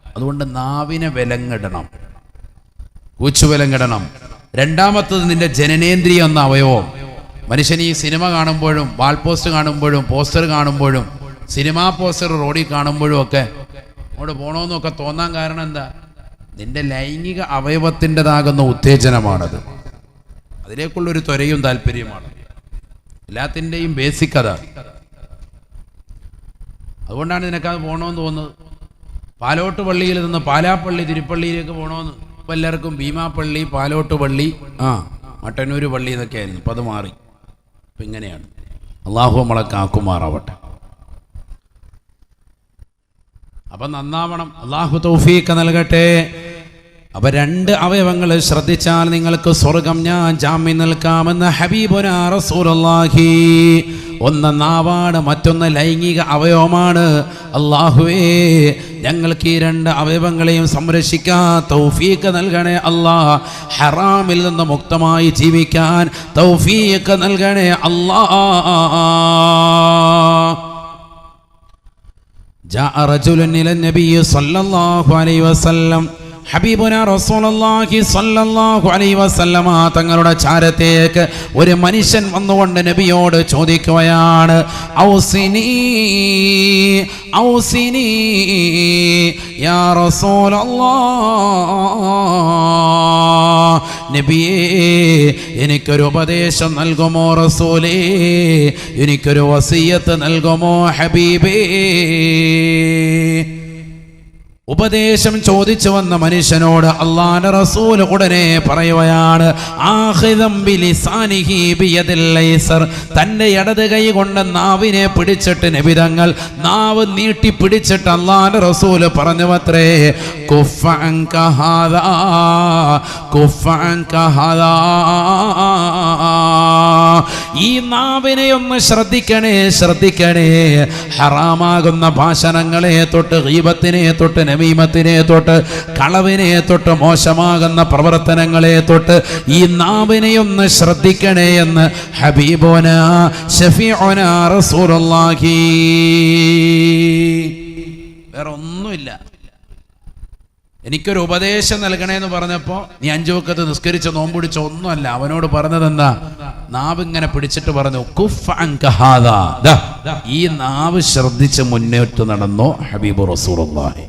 അതുകൊണ്ട് നാവിനെ വിലങ്ങിടണം, കൂച്ചുവിലങ്ങിടണം. രണ്ടാമത്തത് നിന്റെ ജനനേന്ദ്രിയം എന്ന അവയവം. മനുഷ്യൻ ഈ സിനിമ കാണുമ്പോഴും വാൾ പോസ്റ്റ് കാണുമ്പോഴും പോസ്റ്റർ കാണുമ്പോഴും സിനിമാ പോസ്റ്റർ റോഡിൽ കാണുമ്പോഴും ഒക്കെ അങ്ങോട്ട് പോകണമെന്നൊക്കെ തോന്നാൻ കാരണം എന്താ? നിന്റെ ലൈംഗിക അവയവത്തിൻ്റെതാകുന്ന ഉത്തേജനമാണത്. അതിലേക്കുള്ളൊരു ത്വരയും താല്പര്യമാണ്. എല്ലാത്തിൻ്റെയും ബേസിക് അതാണ്. അതുകൊണ്ടാണ് നിനക്കത് പോകണമെന്ന് തോന്നുന്നത്. പാലോട്ട് പള്ളിയിൽ നിന്ന് പാലാപ്പള്ളി തിരുപ്പള്ളിയിലേക്ക് പോകണമെന്ന്. ഇപ്പം എല്ലാവർക്കും ഭീമാപ്പള്ളി, പാലോട്ട് പള്ളി, മട്ടന്നൂർ പള്ളി എന്നൊക്കെ ആയിരുന്നു. അപ്പം അത് മാറി. അപ്പം ഇങ്ങനെയാണ്. അള്ളാഹു നമ്മളെ കാക്കുമാറാവട്ടെ. അപ്പം നന്നാവണം. അള്ളാഹു തൗഫീഖ് നൽകട്ടെ. അപ്പൊ 2 അവയവങ്ങൾ ശ്രദ്ധിച്ചാൽ നിങ്ങൾക്ക് സ്വർഗം ഞാൻ ജാമ്യം നിൽക്കാമെന്ന് ഹബീബുനാ റസൂലുള്ളാഹി. ഒന്ന് നാവാണ്, മറ്റൊന്ന് ലൈംഗിക അവയവമാണ്. അല്ലാഹുവേ, ഞങ്ങൾക്ക് ഈ 2 അവയവങ്ങളെയും സംരക്ഷിക്കാൻ തൗഫീഖ് നൽകണേ അല്ലാഹ്. ഹറാമിൽ നിന്ന് മുക്തമായി ജീവിക്കാൻ തൗഫീഖ് നൽകണേ അല്ലാഹ്. ജാഅ റജുലുൻ ഇല നബി സല്ലല്ലാഹു അലൈഹി വസല്ലം. ഹബീബുനാ റസൂലുള്ളാഹി സ്വല്ലല്ലാഹു അലൈഹി വസല്ലമ തങ്ങളുടെ ചാരത്തേക്ക് ഒരു മനുഷ്യൻ വന്നുകൊണ്ട് നബിയോട് ചോദിക്കുകയാണ്, ഔസിനി ഔസിനി യാ റസൂലല്ലാഹ്. നബിയേ, എനിക്കൊരു ഉപദേശം നൽകുമോ റസൂലേ? എനിക്കൊരു വസിയത്ത് നൽകുമോ ഹബീബേ? ഉപദേശം ചോദിച്ചു വന്ന മനുഷ്യനോട് അല്ലാഹുവിന്റെ റസൂൽ ഉടനെ പറയുകയാണ്, ആഖിദം ബിലിസാനിഹി ബിയദിൽ ഐസർ. തന്റെ ഇടത് കൈ കൊണ്ട് നാവിനെ പിടിച്ചിട്ട് നബി തങ്ങൾ നാവ് നീട്ടി പിടിച്ചിട്ട് അല്ലാഹുവിന്റെ റസൂൽ പറഞ്ഞുവത്രേ, കുഫ അൻക ഹാദാ കുഫ അൻക ഹാദാ. ഈ നാവിനെ ഒന്ന് ശ്രദ്ധിക്കണേ, ശ്രദ്ധിക്കണേ. ഹറാമാകുന്ന ഭാഷണങ്ങളെ തൊട്ട്, ഗീബത്തിനെ തൊട്ട്, നമീമത്തിനെ തൊട്ട്, കളവിനെ തൊട്ട്, മോശമാകുന്ന പ്രവർത്തനങ്ങളെ തൊട്ട് ഈ നാവിനെ ഒന്ന് ശ്രദ്ധിക്കണേ എന്ന് ഹബീബുനാ ശഫീഉനാ റസൂലുള്ളാഹി. വേറെ ഒന്നുമില്ല. എനിക്കൊരു ഉപദേശം നൽകണേന്ന് പറഞ്ഞപ്പോൾ നീ 5 വഖത്ത് നിസ്കരിച്ച് നോമ്പുടിച്ച ഒന്നുമല്ല. അവനോട് പറഞ്ഞത് എന്താ? നാവ് ഇങ്ങനെ പിടിച്ചിട്ട് പറഞ്ഞു, കുഫ് അൻക ഹാദാ. ഈ നാവ് ശ്രദ്ധിച്ച് മുന്നോട്ട് നടന്നോ ഹബീബ് റസൂലുള്ളാഹി.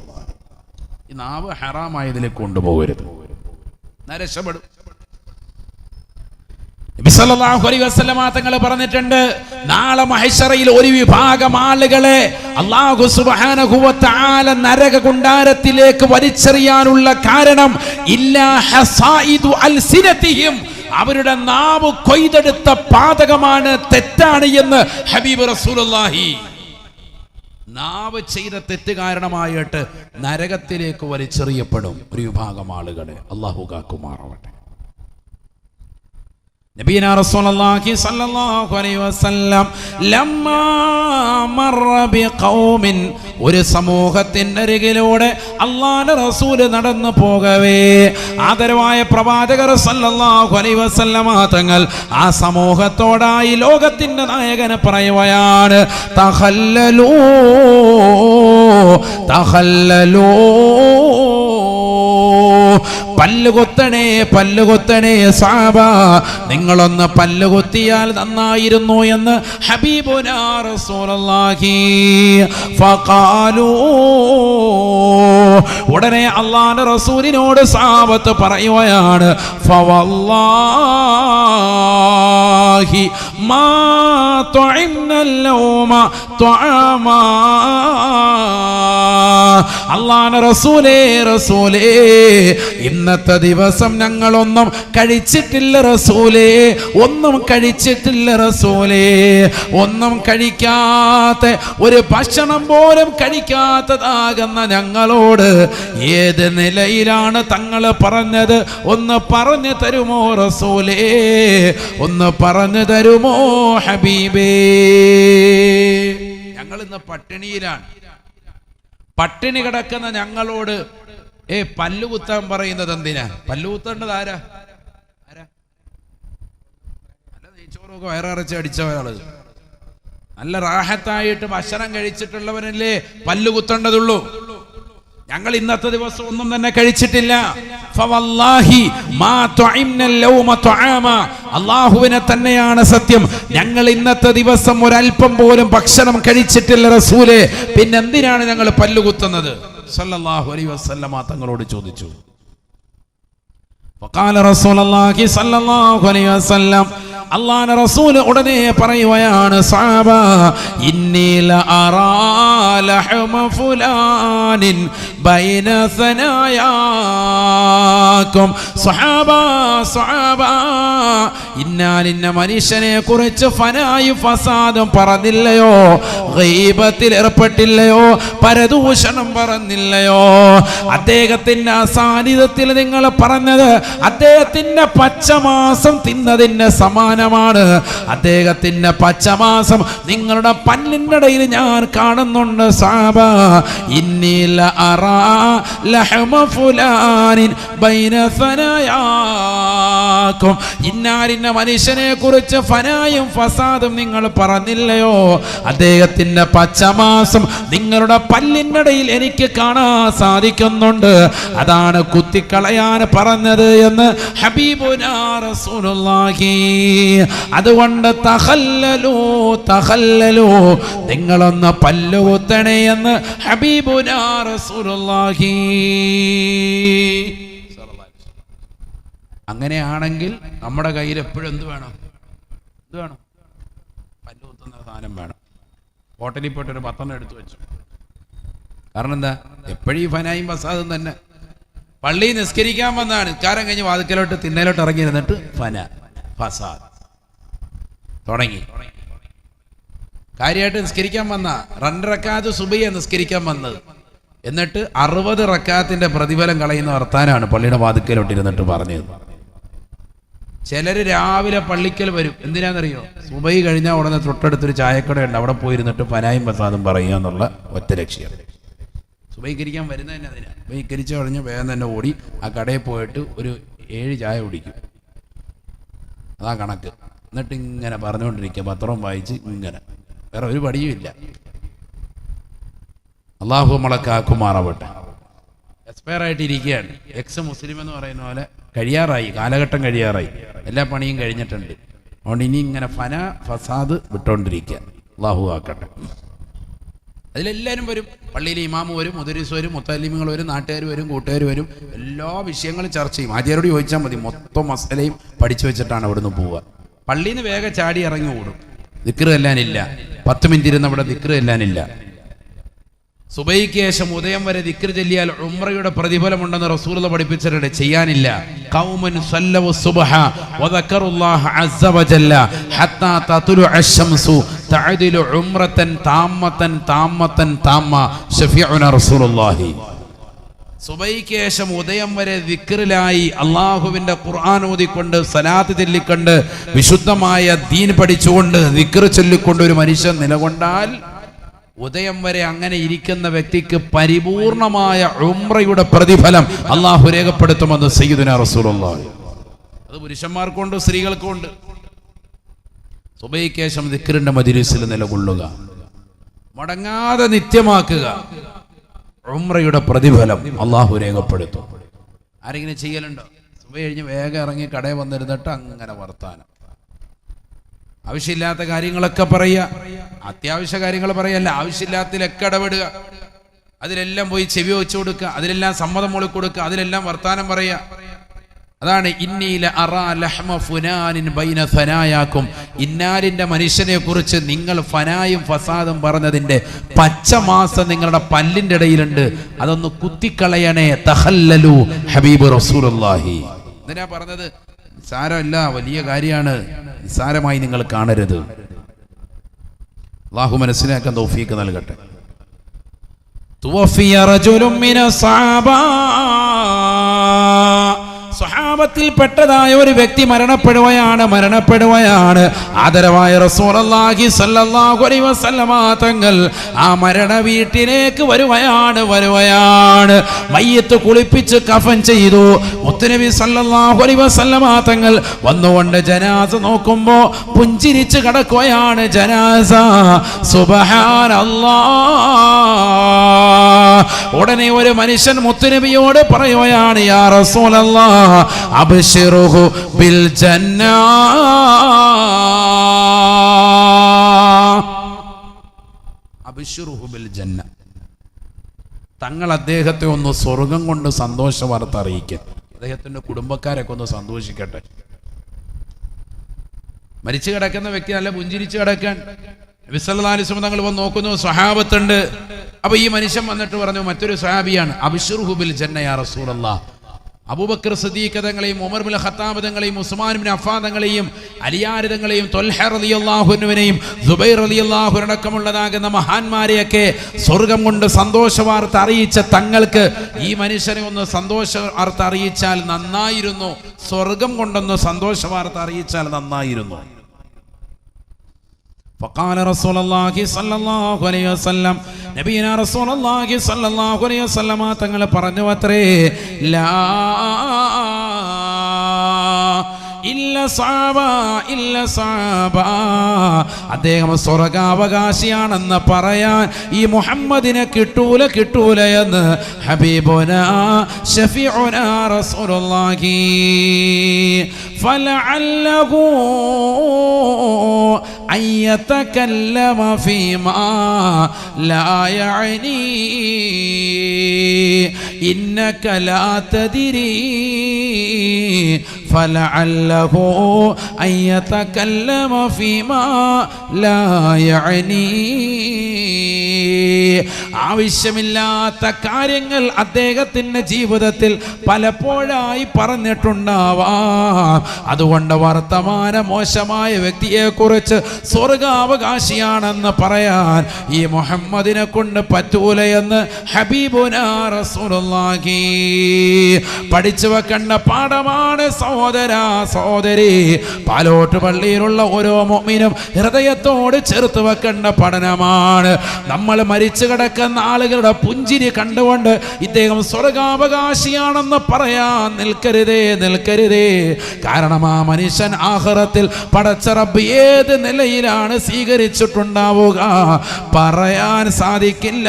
ഈ നാവ് ഹറാമായതിലേക്ക് കൊണ്ടുപോകരുത്, രക്ഷപ്പെടും. നബി സല്ലല്ലാഹു അലൈഹി വസല്ലമ തങ്ങൾ പറഞ്ഞിട്ടുണ്ട്, നാളെ മഹ്ശറയിൽ ഒരു വിഭാഗം ആളുകളെ അല്ലാഹു സുബ്ഹാനഹു വ തആല നരക കുണ്ടാരത്തിലേക്ക് വലിച്ചെറിയാനുള്ള കാരണം ഇല്ലാ ഹസായിദു അൽസിനതിഹിം. അവരുടെ നാവ് കൊയ്തെടുത്ത പാതകമാണ്, തെറ്റാണ് എന്ന് ഹബീബ് റസൂലുള്ളാഹി. നാവ് ചെയ്ത തെറ്റ് കാരണമായിട്ട് നരകത്തിലേക്ക് വലിച്ചെറിയപ്പെടും ഒരു വിഭാഗം ആളുകളെ. അല്ലാഹു കാക്കുമാറാവട്ടെ. നബിയനാ റസൂലുള്ളാഹി സ്വല്ലല്ലാഹു അലൈഹി വസല്ലം ലമ്മാ മർറ ബിഖൗമിൻ, ഒരു സമൂഹത്തിന്റെ അരികിലൂടെ അല്ലാഹുവിന്റെ റസൂൽ നടന്നു പോകവേ ആദരവായ പ്രവാചകർ സ്വല്ലല്ലാഹു അലൈഹി വസല്ലമ തങ്ങൾ ആ സമൂഹത്തോടായി ലോകത്തിന്റെ നായകന് പറയുകയാണ്, തഖല്ലലൂ തഖല്ലലൂ. പല്ലുകൊത്തണേ, പല്ലുകൊത്തണേ സഹാബ, നിങ്ങളൊന്ന് പല്ലുകൊത്തിയാൽ നന്നായിരുന്നു എന്ന് ഹബീബുനാ റസൂലുള്ളാഹി. ഫഖാലൂ, ഉടനെ അല്ലാഹുവിന്റെ റസൂലിനോട് സഹാബത്ത് പറയുകയാണ്, ഫവല്ലാഹി മാ തുഇന്നൽ ലൗമ തുആമാ. അല്ലാഹുവിന്റെ റസൂലേ, റസൂലേ, ഇന്നത്തെ ദിവസം ഞങ്ങളൊന്നും കഴിച്ചിട്ടില്ല റസൂലേ, ഒന്നും കഴിച്ചിട്ടില്ല റസൂലേ. ഒന്നും കഴിക്കാത്ത, ഒരു ഭക്ഷണം പോലും കഴിക്കാത്തതാകുന്ന ഞങ്ങളോട് ഏത് നിലയിലാണ് തങ്ങൾ പറഞ്ഞത്? ഒന്ന് പറഞ്ഞു തരുമോ റസൂലേ? ഒന്ന് പറഞ്ഞു തരുമോ ഹബീബേ? ഞങ്ങൾ ഇന്ന് പട്ടിണിയിലാണ്. പട്ടിണി കിടക്കുന്ന ഞങ്ങളോട് പല്ലുകുത്താൻ പറയുന്നത് എന്തിനാ? പല്ലുകുത്തേണ്ടത് ആരാ? നല്ല നെയ്ച്ചോറൊക്കെ വയറിറച്ച് അടിച്ചവരാള്, നല്ല റാഹത്തായിട്ട് ഭക്ഷണം കഴിച്ചിട്ടുള്ളവനല്ലേ പല്ലുകുത്തേണ്ടതുള്ളൂ. ഞങ്ങൾ ഇന്നത്തെ ദിവസം ഒന്നും തന്നെ കഴിച്ചിട്ടില്ല. ഫവല്ലാഹി മാ തുഇന്നൽ ലൗമ തുആമ. അല്ലാഹുവിനെ തന്നെയാണ് സത്യം, ഞങ്ങൾ ഇന്നത്തെ ദിവസം ഒരൽപ്പം പോലും ഭക്ഷണം കഴിച്ചിട്ടില്ല റസൂലേ. പിന്നെ എന്തിനാണ് ഞങ്ങൾ പല്ലുകുത്തുന്നത്? സല്ലല്ലാഹു അലൈഹി വസല്ലമ തങ്ങളോട് ചോദിച്ചു. വഖാല റസൂലുള്ളാഹി സല്ലല്ലാഹു അലൈഹി വസല്ലം അല്ലാഹുവിന്റെ റസൂൽ ഉടനെ പറയുകയാണ് സഹാബ ഇന്നി ലഅറാ ലഹമ ഫുലാനിൻ ബൈന സനായാകും സഹാബ ഇന്നാലിന്ന മനുഷ്യനെ കുറിച്ച് ഫനായും ഫസാദും പറഞ്ഞില്ലയോ, ഗീബത്തിൽ ഏർപ്പെട്ടില്ലയോ, പരദൂഷണം പറഞ്ഞില്ലയോ, അദ്ദേഹത്തിന്റെ അസാന്നിധ്യത്തിൽ നിങ്ങൾ പറഞ്ഞത് അദ്ദേഹത്തിന്റെ പച്ചമാസം തിന്നതിന് സമാനമാണ്. അദ്ദേഹത്തിന്റെ പച്ചമാസം നിങ്ങളുടെ പല്ലിന്റെ ഇടയിൽ ഞാൻ കാണുന്നുണ്ട് സഹാബ ഇന്നി ലഅറാ ലഹമ ഫുലാനിൻ ബൈന സനായാകും ഇന്നാലിന്ന മനുഷ്യനെ കുറിച്ച് ഫനായും ഫസാദും നിങ്ങൾ പറഞ്ഞില്ലയോ, അദ്ദേഹത്തിന്റെ പച്ചമാസം നിങ്ങളുടെ പല്ലിന്റെ ഇടയിൽ എനിക്ക് കാണാൻ സാധിക്കുന്നുണ്ട്, അതാണ് കുത്തിക്കളയാൻ പറഞ്ഞത് എന്ന് ഹബീബുനാ റസൂലുള്ളാഹി. അതുകൊണ്ട് തഖല്ലലു നിങ്ങളൊന്ന് പല്ലുകുത്തണേ എന്ന് ഹബീബുനാ റസൂലുള്ളാഹി. അങ്ങനെയാണെങ്കിൽ നമ്മുടെ കയ്യിൽ എപ്പോഴും എന്ത് വേണം? പല്ലുകുത്തുന്ന സാധനം വേണം. ഹോട്ടലിൽ പോയിട്ടൊരു 10 എടുത്തു വെച്ചു. കാരണം എന്താ? എപ്പോഴും ഈ ഫനായും ഫസാദും തന്നെ. പള്ളി നിസ്കരിക്കാൻ വന്നാണ്, നിസ്കാരം കഴിഞ്ഞ് വാതിക്കലോട്ട് തിന്നലോട്ട് ഇറങ്ങിയിരുന്നിട്ട് ഫന ഫസാദ് തുടങ്ങി. കാര്യമായിട്ട് നിസ്കരിക്കാൻ വന്ന 2 റക്അത്ത് സുബഹിയെ നിസ്കരിക്കാൻ വന്നത്, എന്നിട്ട് 60 റക്അത്തിന്റെ പ്രതിഫലം കളയുന്ന വർത്താനാണ് പള്ളിയുടെ വാതിക്കലോട്ട് ഇരുന്നിട്ട് പറഞ്ഞത്. ചിലർ രാവിലെ പള്ളിക്കൽ വരും, എന്തിനാണെന്നറിയോ? സുബഹി കഴിഞ്ഞാൽ ഉടനെ തൊട്ടടുത്തൊരു ചായക്കടയുണ്ട്, അവിടെ പോയിരുന്നിട്ട് ഫനായും ഫസാദും പറയുക എന്നുള്ള ഒറ്റ ലക്ഷ്യം. സുബഹികരിക്കാൻ വരുന്നത് തന്നെ അതിനാണ്. സുബഹികരിച്ച് കഴിഞ്ഞ് വേഗം തന്നെ ഓടി ആ കടയിൽ പോയിട്ട് ഒരു 7 ചായ കുടിക്കും, അതാ കണക്ക്. എന്നിട്ട് ഇങ്ങനെ പറഞ്ഞുകൊണ്ടിരിക്കുക, പത്രം വായിച്ച് ഇങ്ങനെ, വേറെ ഒരു പടിയും ഇല്ല. അള്ളാഹു നമ്മളെ കാക്കുമാറാവട്ടെ. എക്സ്പയർ ആയിട്ടിരിക്കുകയാണ്. എക്സ് മുസ്ലിം എന്ന് പറയുന്ന പോലെ കഴിയാറായി, കാലഘട്ടം കഴിയാറായി, എല്ലാ പണിയും കഴിഞ്ഞിട്ടുണ്ട്. അതുകൊണ്ട് ഇനി ഇങ്ങനെ ഫന ഫസാദ് വിട്ടുകൊണ്ടിരിക്കുക. അള്ളാഹു ആക്കട്ടെ. അതിലെല്ലാവരും വരും, പള്ളിയിൽ ഇമാമ് വരും, മുദരിസ് വരും, മുത്തല്ലിമുകൾ വരും, നാട്ടുകാർ വരും, കൂട്ടുകാർ വരും, എല്ലാ വിഷയങ്ങളും ചർച്ച ചെയ്യും. ആചാര്യോട് ചോദിച്ചാൽ മതി, മൊത്തം മസലയും പഠിച്ചു വെച്ചിട്ടാണ് അവിടുന്ന് പോവുക. പള്ളിയിൽ നിന്ന് വേഗം ചാടി ഇറങ്ങി ഓടും. ദിക്ർ ചെല്ലാനില്ല, 10 മിനിറ്റ് ഇരുന്ന് അവിടെ ദിക്ർ ചെല്ലാനില്ല. സുബഹിക്ക് ശേഷം ഉദയം വരെ ദിക്ർ ചൊല്ലിയാൽ ഉംറയുടെ പ്രതിഫലമുണ്ടെന്ന് റസൂലുള്ളാഹി പഠിപ്പിച്ചിട്ടുണ്ട്, ചെയ്യാനില്ല. ഖൗമുൻ സല്ലവു സുബ്ഹ വദക്കറുല്ലാഹ അസ്സ വജല്ല ഹത്താ തത്ലുഅ അശ്ശംസു തഅദിലു ഉംറതൻ താമ്മതൻ താമ്മ ശഫീഉന റസൂലുള്ളാഹി. സുബഹിക്ക് ശേഷം ഉദയം വരെ ദിക്റിലായി അള്ളാഹുവിന്റെ ഖുർആൻ ഓതിക്കൊണ്ട് സലാത്ത് ചൊല്ലിക്കൊണ്ട് വിശുദ്ധമായ ദീൻ പഠിച്ചുകൊണ്ട് ദിക്ർ ചൊല്ലിക്കൊണ്ട് ഒരു മനുഷ്യൻ നിലകൊണ്ടാൽ ഉദയം വരെ അങ്ങനെ ഇരിക്കുന്ന വ്യക്തിക്ക് പരിപൂർണമായ ഉംറയുടെ പ്രതിഫലം അള്ളാഹു രേഖപ്പെടുത്തുമെന്ന് സയ്യിദുനാ റസൂലുള്ളാഹി. അത് പുരുഷന്മാർക്കുണ്ട്, സ്ത്രീകൾക്കുണ്ട്. സുബഹിക്ക് ശേഷം ദിക്റിന്റെ മജ്‌ലിസിൽ നിലകൊള്ളുക, മടങ്ങാതെ നിത്യമാക്കുക. ഉംറയുടെ പ്രതിഫലം അള്ളാഹു രേഖപ്പെടുത്തും. ആരെങ്കിലും ചെയ്യലുണ്ടോ? സുബഹി കഴിഞ്ഞ് വേഗം ഇറങ്ങി കടയിൽ വന്നിരുന്നിട്ട് അങ്ങനെ വർത്താനം, ആവശ്യമില്ലാത്ത കാര്യങ്ങളൊക്കെ പറയുക. അത്യാവശ്യ കാര്യങ്ങൾ പറയല്ല, ആവശ്യമില്ലാത്തതിലൊക്കെ ഇടപെടുക. അതിലെല്ലാം പോയി ചെവി വെച്ചു കൊടുക്കുക, അതിലെല്ലാം സമ്മതം മൂളി കൊടുക്കുക, അതിലെല്ലാം വർത്താനം പറയുക. അതാണ് ഇന്നി ലഅറാ ലഹ്മ ഫുനാനിൻ ബൈന സനായാകും. ഇന്നാലിന്റെ മനുഷ്യനെ കുറിച്ച് നിങ്ങൾ ഫനായും ഫസാദും പറഞ്ഞതിന്റെ പച്ചമാസം നിങ്ങളുടെ പല്ലിന്റെ ഇടയിലുണ്ട്, അതൊന്ന് കുത്തിക്കളയണേ. തഖല്ലലു ഹബീബ് റസൂലുള്ളാഹി. എന്തിനാ പറഞ്ഞത്? നിസാരമല്ല, വലിയ കാര്യമാണ്. നിസാരമായി നിങ്ങൾ കാണരുത്. അല്ലാഹു മനസ്സിലാക്കാൻ തൗഫീഖ് നൽകട്ടെ. തുവഫിയ റജുലുൻ മിനസ് സഹാബ, സ്വഹാബത്തിൽപ്പെട്ടതായ ഒരു വ്യക്തി മരണപ്പെടുകയാണ്. ആദരവായ റസൂലുള്ളാഹി സ്വല്ലല്ലാഹു അലൈഹി വസല്ലമ തങ്ങൾ ആ മരണ വീട്ടിലേക്ക് വരുകയാണ്. മയ്യത്ത് കുളിപ്പിച്ച് കഫൻ ചെയ്തു. മുത്തുനബി സ്വല്ലല്ലാഹു അലൈഹി വസല്ലമ തങ്ങൾ വന്നുകൊണ്ട് ജനാസ നോക്കുമ്പോ പുഞ്ചിരിച്ച് കിടക്കുകയാണ് ജനാസ. സുബ്ഹാനല്ലാഹ്. ഉടനെ ഒരു മനുഷ്യൻ മുത്തുനബിയോട് പറയുകയാണ്, യാ റസൂലല്ലാഹ് അബ്ശിറുഹു ബിൽ ജന്ന. അബ്ശിറുഹു ബിൽ ജന്ന. തങ്ങൾ അദ്ദേഹത്തെ ഒന്ന് സ്വർഗം കൊണ്ട് സന്തോഷ വാർത്ത അറിയിക്കുക. അദ്ദേഹത്തിന്റെ കുടുംബക്കാരൊക്കെ ഒന്ന് സന്തോഷിക്കട്ടെ. മരിച്ചു കിടക്കുന്ന വ്യക്തി നല്ല പുഞ്ചിരിച്ചു കിടക്കാൻ നബി സല്ലല്ലാഹു അലൈഹി വസല്ലം തങ്ങൾ വന്ന് നോക്കുന്നു, സ്വഹാബത്തുണ്ട്. അപ്പൊ ഈ മനുഷ്യൻ വന്നിട്ട് പറഞ്ഞു, മറ്റൊരു സ്വഹാബിയാണ്, അബ്ശിറുഹു ബിൽ ജന്ന യാ റസൂലല്ലാഹ്. അബൂബക്കർ സിദ്ദീഖ് തങ്ങളെയും ഉമർ ബിൻ ഖത്താബ് തങ്ങളെയും ഉസ്മാൻ ബിൻ അഫ്ഫാൻ തങ്ങളെയും അലിയാർ തങ്ങളെയും ത്വൽഹ റളിയല്ലാഹു അൻഹുവിനെയും സുബൈർ റളിയല്ലാഹു അടക്കമുള്ളതാകുന്ന മഹാന്മാരെയൊക്കെ സ്വർഗം കൊണ്ട് സന്തോഷ വാർത്ത അറിയിച്ച തങ്ങൾക്ക് ഈ മനുഷ്യനെ ഒന്ന് സന്തോഷ വാർത്ത അറിയിച്ചാൽ നന്നായിരുന്നു, സ്വർഗം കൊണ്ടൊന്ന് സന്തോഷ വാർത്ത അറിയിച്ചാൽ നന്നായിരുന്നു. فقال رسول الله صلى الله عليه وسلم നബിയനാ റസൂലുള്ളാഹി സ്വല്ലല്ലാഹു അലൈഹി വസല്ലം തങ്ങൾ പറഞ്ഞു അത്രേ, ലാ ഇല്ല സഅബ, അദ്ദേഹം സ്വർഗാവകാശിയാണെന്ന് പറയാൻ ഈ മുഹമ്മദിനെ കിട്ടൂല എന്ന് ഹബീബുനാ ശഫീഉനാ റസൂലുള്ളാഹി. ഫലഅല്ലഹു അൻ യതകല്ലമ ഫീമാ ലാ യഅനി ഇന്നക ലാ തദ്രി فلعله أن يتكلم فيما لا يعني. ആവശ്യമില്ലാത്ത കാര്യങ്ങൾ അദ്ദേഹത്തിന്റെ ജീവിതത്തിൽ പലപ്പോഴായി പറഞ്ഞിട്ടുണ്ടാവാം. അതുകൊണ്ട് വർത്തമാന മോശമായ വ്യക്തിയെ കുറിച്ച് സ്വർഗാവകാശിയാണെന്ന് പറയാൻ ഈ മുഹമ്മദിനെ കൊണ്ട് പറ്റൂലയെന്ന് ഹബീബുനാ റസൂലുള്ളാഹി. പഠിച്ചു വെക്കേണ്ട പാഠമാണ് സഹോദരാ സഹോദരി. പാലോട്ട് പള്ളിയിലുള്ള ഓരോ മുഅ്മിനും ഹൃദയത്തോട് ചേർത്ത് വെക്കേണ്ട പഠനമാണ്. നമ്മൾ മരിച്ചു കിടക്കുന്ന ആളുകളുടെ പുഞ്ചിരി കണ്ടുകൊണ്ട് ഇദ്ദേഹം സ്വർഗാവകാശിയാണെന്ന് പറയാൻ നിൽക്കരുതേ. കാരണം ആ മനുഷ്യൻ ആഖിറത്തിൽ പടച്ച റബ്ബ് ഏത് നിലയിലാണ് സ്വീകരിച്ചിട്ടുണ്ടാവുക പറയാൻ സാധിക്കില്ല.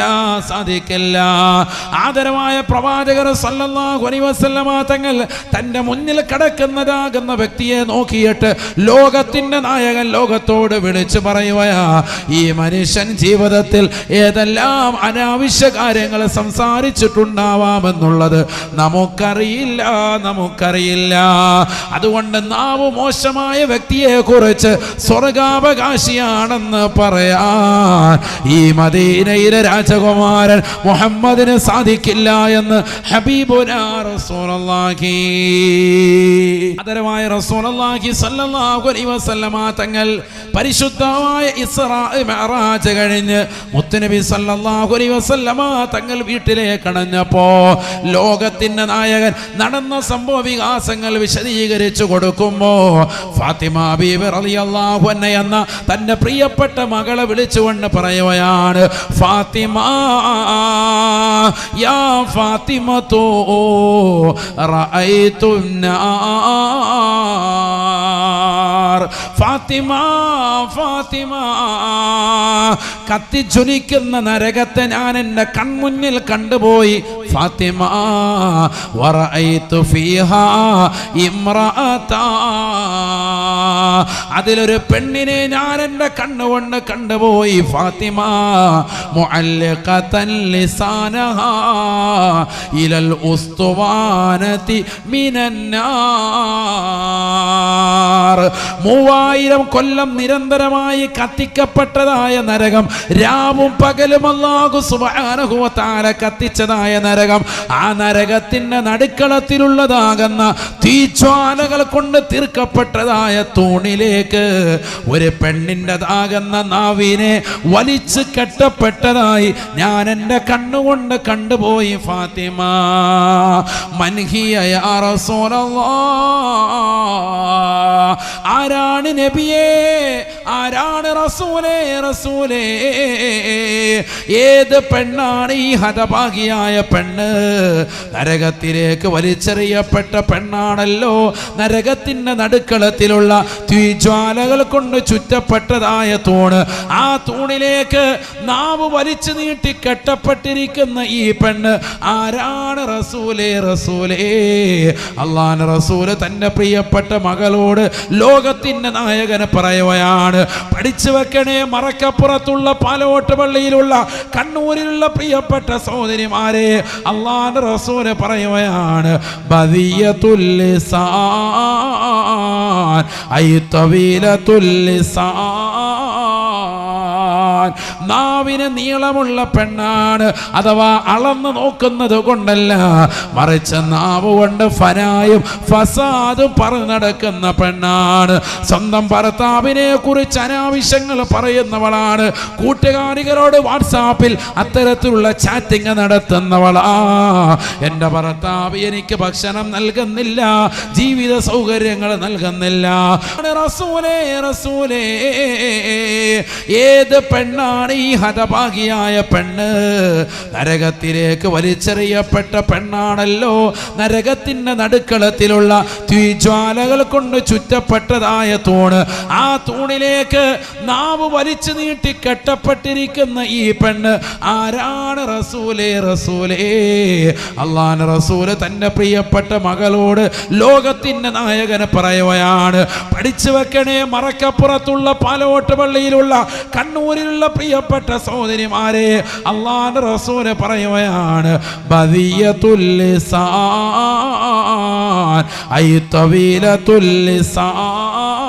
ആദരവായ പ്രവാചകർ സല്ലല്ലാഹു അലൈഹി വസല്ലമ തങ്ങൾ തന്റെ മുന്നിൽ കിടക്കുന്നതാകുന്ന വ്യക്തിയെ നോക്കിയിട്ട് ലോകത്തിന്റെ നായകൻ ലോകത്തോട് വിളിച്ചു പറയുകയാ, ഈ മനുഷ്യൻ ജീവിതത്തിൽ ഏതെല്ലാം അനാവശ്യ കാര്യങ്ങൾ സംസാരിച്ചിട്ടുണ്ടാവാമെന്നുള്ളത് നമുക്കറിയില്ല. അതുകൊണ്ട് നാവ് മോശമായ വ്യക്തിയെ കുറിച്ച് സ്വർഗാവകാശിയാണെന്ന് പറയാൻ ഈ മദീനയിലെ രാജകുമാരൻ മുഹമ്മദിന് സാധിക്കില്ല എന്ന് ഹബീബുനാ റസൂലുള്ളാഹി. ആദരവായ റസൂലുള്ളാഹി സ്വല്ലല്ലാഹു അലൈഹി വസല്ലമ തങ്ങൾ പരിശുദ്ധമായ ഇസ്രാ മിഅ്റാജ് കഴിഞ്ഞ് മുത്തുനബി സല്ലല്ലാഹു അലൈഹി വസല്ലമ തങ്ങൾ വീട്ടിലേക്ക് അണഞ്ഞപ്പോ ലോകത്തിന്റെ നായകൻ നടന്ന സംഭവ വികാസങ്ങൾ വിശദീകരിച്ചു കൊടുക്കുമ്പോ ഫാത്തിമ ബീവി റളിയല്ലാഹു അൻഹ എന്ന തന്റെ പ്രിയപ്പെട്ട മകളെ വിളിച്ചുകൊണ്ട് പറയുകയാണ്, ഫാത്തിമ യാ ഫാത്തിമതു റഅയ്തു നാർ. ഫാത്തിമ കത്തിജ്വലിക്കുന്ന നരകത്തെ ഞാൻ എൻ്റെ കൺമുന്നിൽ കണ്ടുപോയി. ഫാത്തിമ വറഅയ്തു ഫീഹാ ഇംറഅത, അതിലൊരു പെണ്ണിനെ ഞാൻ എൻ്റെ കണ്ണുകൊണ്ട് കണ്ടുപോയി. ഫാത്തിമ മുഅല്ലിഖതൻ ലിസാനഹാ ഇലൽ ഉസ്തുവാനതി മിനന്നാർ. 3000 കൊല്ലം നിരന്തരമായി കത്തിക്കപ്പെട്ടതായ നരകം, രാവും പകലും അല്ലാഹു സുബ്ഹാനഹു വ തആല കത്തിച്ചതായ നരകം, ആ നരകത്തിന്റെ നടുക്കളത്തിലുള്ളതാകുന്ന തീജ്വാലകൾ കൊണ്ട് തീർക്കപ്പെട്ടതായ തൂണിലേക്ക് ഒരു പെണ്ണിൻ്റെതാകുന്ന നാവിനെ വലിച്ചു കെട്ടപ്പെട്ടതായി ഞാൻ എൻ്റെ കണ്ണുകൊണ്ട് കണ്ടുപോയി. ഫാത്തിമ മൻഹിയ യാ റസൂലല്ലാഹ്, ആരാണ് നബിയേ, ആരാണ് റസൂലേ, ഏത് പെണ്ണാണ് ഈ ഹതഭാഗിയായ പെണ്ണ്? നരകത്തിലേക്ക് വലിച്ചെറിയപ്പെട്ട പെണ്ണാണല്ലോ. നരകത്തിന്റെ നടുക്കളത്തിലുള്ള തീജ്വാലകൾ കൊണ്ട് ചുറ്റപ്പെട്ടതായ തൂണ്, ആ തൂണിലേക്ക് നാവ് വലിച്ചു നീട്ടി കെട്ടപ്പെട്ടിരിക്കുന്ന ഈ പെണ്ണ് ആരാണ്? റസൂലേ, റസൂലേ. അല്ലാഹുവിന്റെ റസൂല് തന്റെ പ്രിയപ്പെട്ട മകളോട് ലോകത്തിന്റെ നായകനെ പറയുകയാണ്. പഠിച്ചു വെക്കണേ, മറക്കപ്പുറത്തുള്ള പാലോട്ട് പള്ളിയിലുള്ള കണ്ണൂരിലുള്ള പ്രിയപ്പെട്ട സഹോദരിമാരെ, അല്ലാഹുവിന്റെ റസൂല് പറയുകയാണ്, ബദിയത്തുൽ ലിസാൻ ഐ തവീലത്തുൽ ലിസാൻ. നാവിന് നീളമുള്ള പെണ്ണാണ്. അഥവാ അളന്ന് നോക്കുന്നത് കൊണ്ടല്ല, മറിച്ച് നാവ് കൊണ്ട് ഫനായും ഫസാദും പറഞ്ഞു നടക്കുന്ന പെണ്ണാണ്. സ്വന്തം ഭർത്താവിനെ കുറിച്ച് അനാവശ്യങ്ങൾ പറയുന്നവളാണ്. കൂട്ടുകാരികളോട് വാട്സാപ്പിൽ അത്തരത്തിലുള്ള ചാറ്റിംഗ് നടത്തുന്നവളാ. എൻ്റെ ഭർത്താവ് എനിക്ക് ഭക്ഷണം നൽകുന്നില്ല, ജീവിത സൗകര്യങ്ങൾ നൽകുന്നില്ല. റസൂലേ, റസൂലേ, ഏത് പെണ്ണാണ് ഈ ഹതഭാഗിയായ പെണ്ണ്? നരകത്തിലേക്ക് വലിച്ചെറിയപ്പെട്ട പെണ്ണാണല്ലോ. നരകത്തിന്റെ നടുക്കളത്തിലുള്ള തീജ്വാലകൾ കൊണ്ട് ചുറ്റപ്പെട്ടതായ തൂണ്, ആ തൂണിലേക്ക് നാവ് വലിച്ചു നീട്ടി കെട്ടപ്പെട്ടിരിക്കുന്ന ഈ പെണ്ണ് ആരാണ്? റസൂലേ, റസൂലേ. അല്ലാഹുവിന്റെ റസൂല് തന്റെ പ്രിയപ്പെട്ട മകളോട് ലോകത്തിന്റെ നായകനെ പറയുകയാണ്. പഠിച്ചു വെക്കണേ, മറക്കപ്പുറത്തുള്ള പാലോട്ട് പള്ളിയിലുള്ള കണ്ണൂരിലുള്ള പ്രിയപ്പെട്ട സഹോദരിമാരെ, അല്ലാഹുവിന്റെ റസൂല് പറയുകയാണ്, ബദിയത്തുൽ ലിസാൻ ഐ തവീലത്തുൽ ലിസാൻ.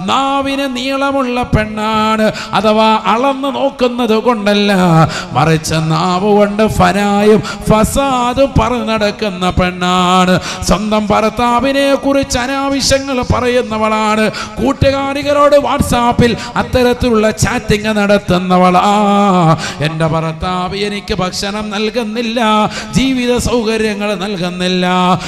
നാവിന് നീളമുള്ള പെണ്ണാണ്. അഥവാ അളന്ന് നോക്കുന്നത് കൊണ്ടല്ല, മറിച്ച് നാവ് കൊണ്ട് ഫനായും ഫസാദും പറഞ്ഞു നടക്കുന്ന പെണ്ണാണ്. സ്വന്തം ഭർത്താവിനെ കുറിച്ച് അനാവശ്യങ്ങൾ പറയുന്നവളാണ്. കൂട്ടുകാരികളോട് വാട്സാപ്പിൽ അത്തരത്തിലുള്ള ചാറ്റിംഗ് നടത്തുന്നവളാ. എൻ്റെ ഭർത്താവ് എനിക്ക് ഭക്ഷണം നൽകുന്നില്ല, ജീവിത സൗകര്യങ്ങൾ നൽകുന്നില്ല.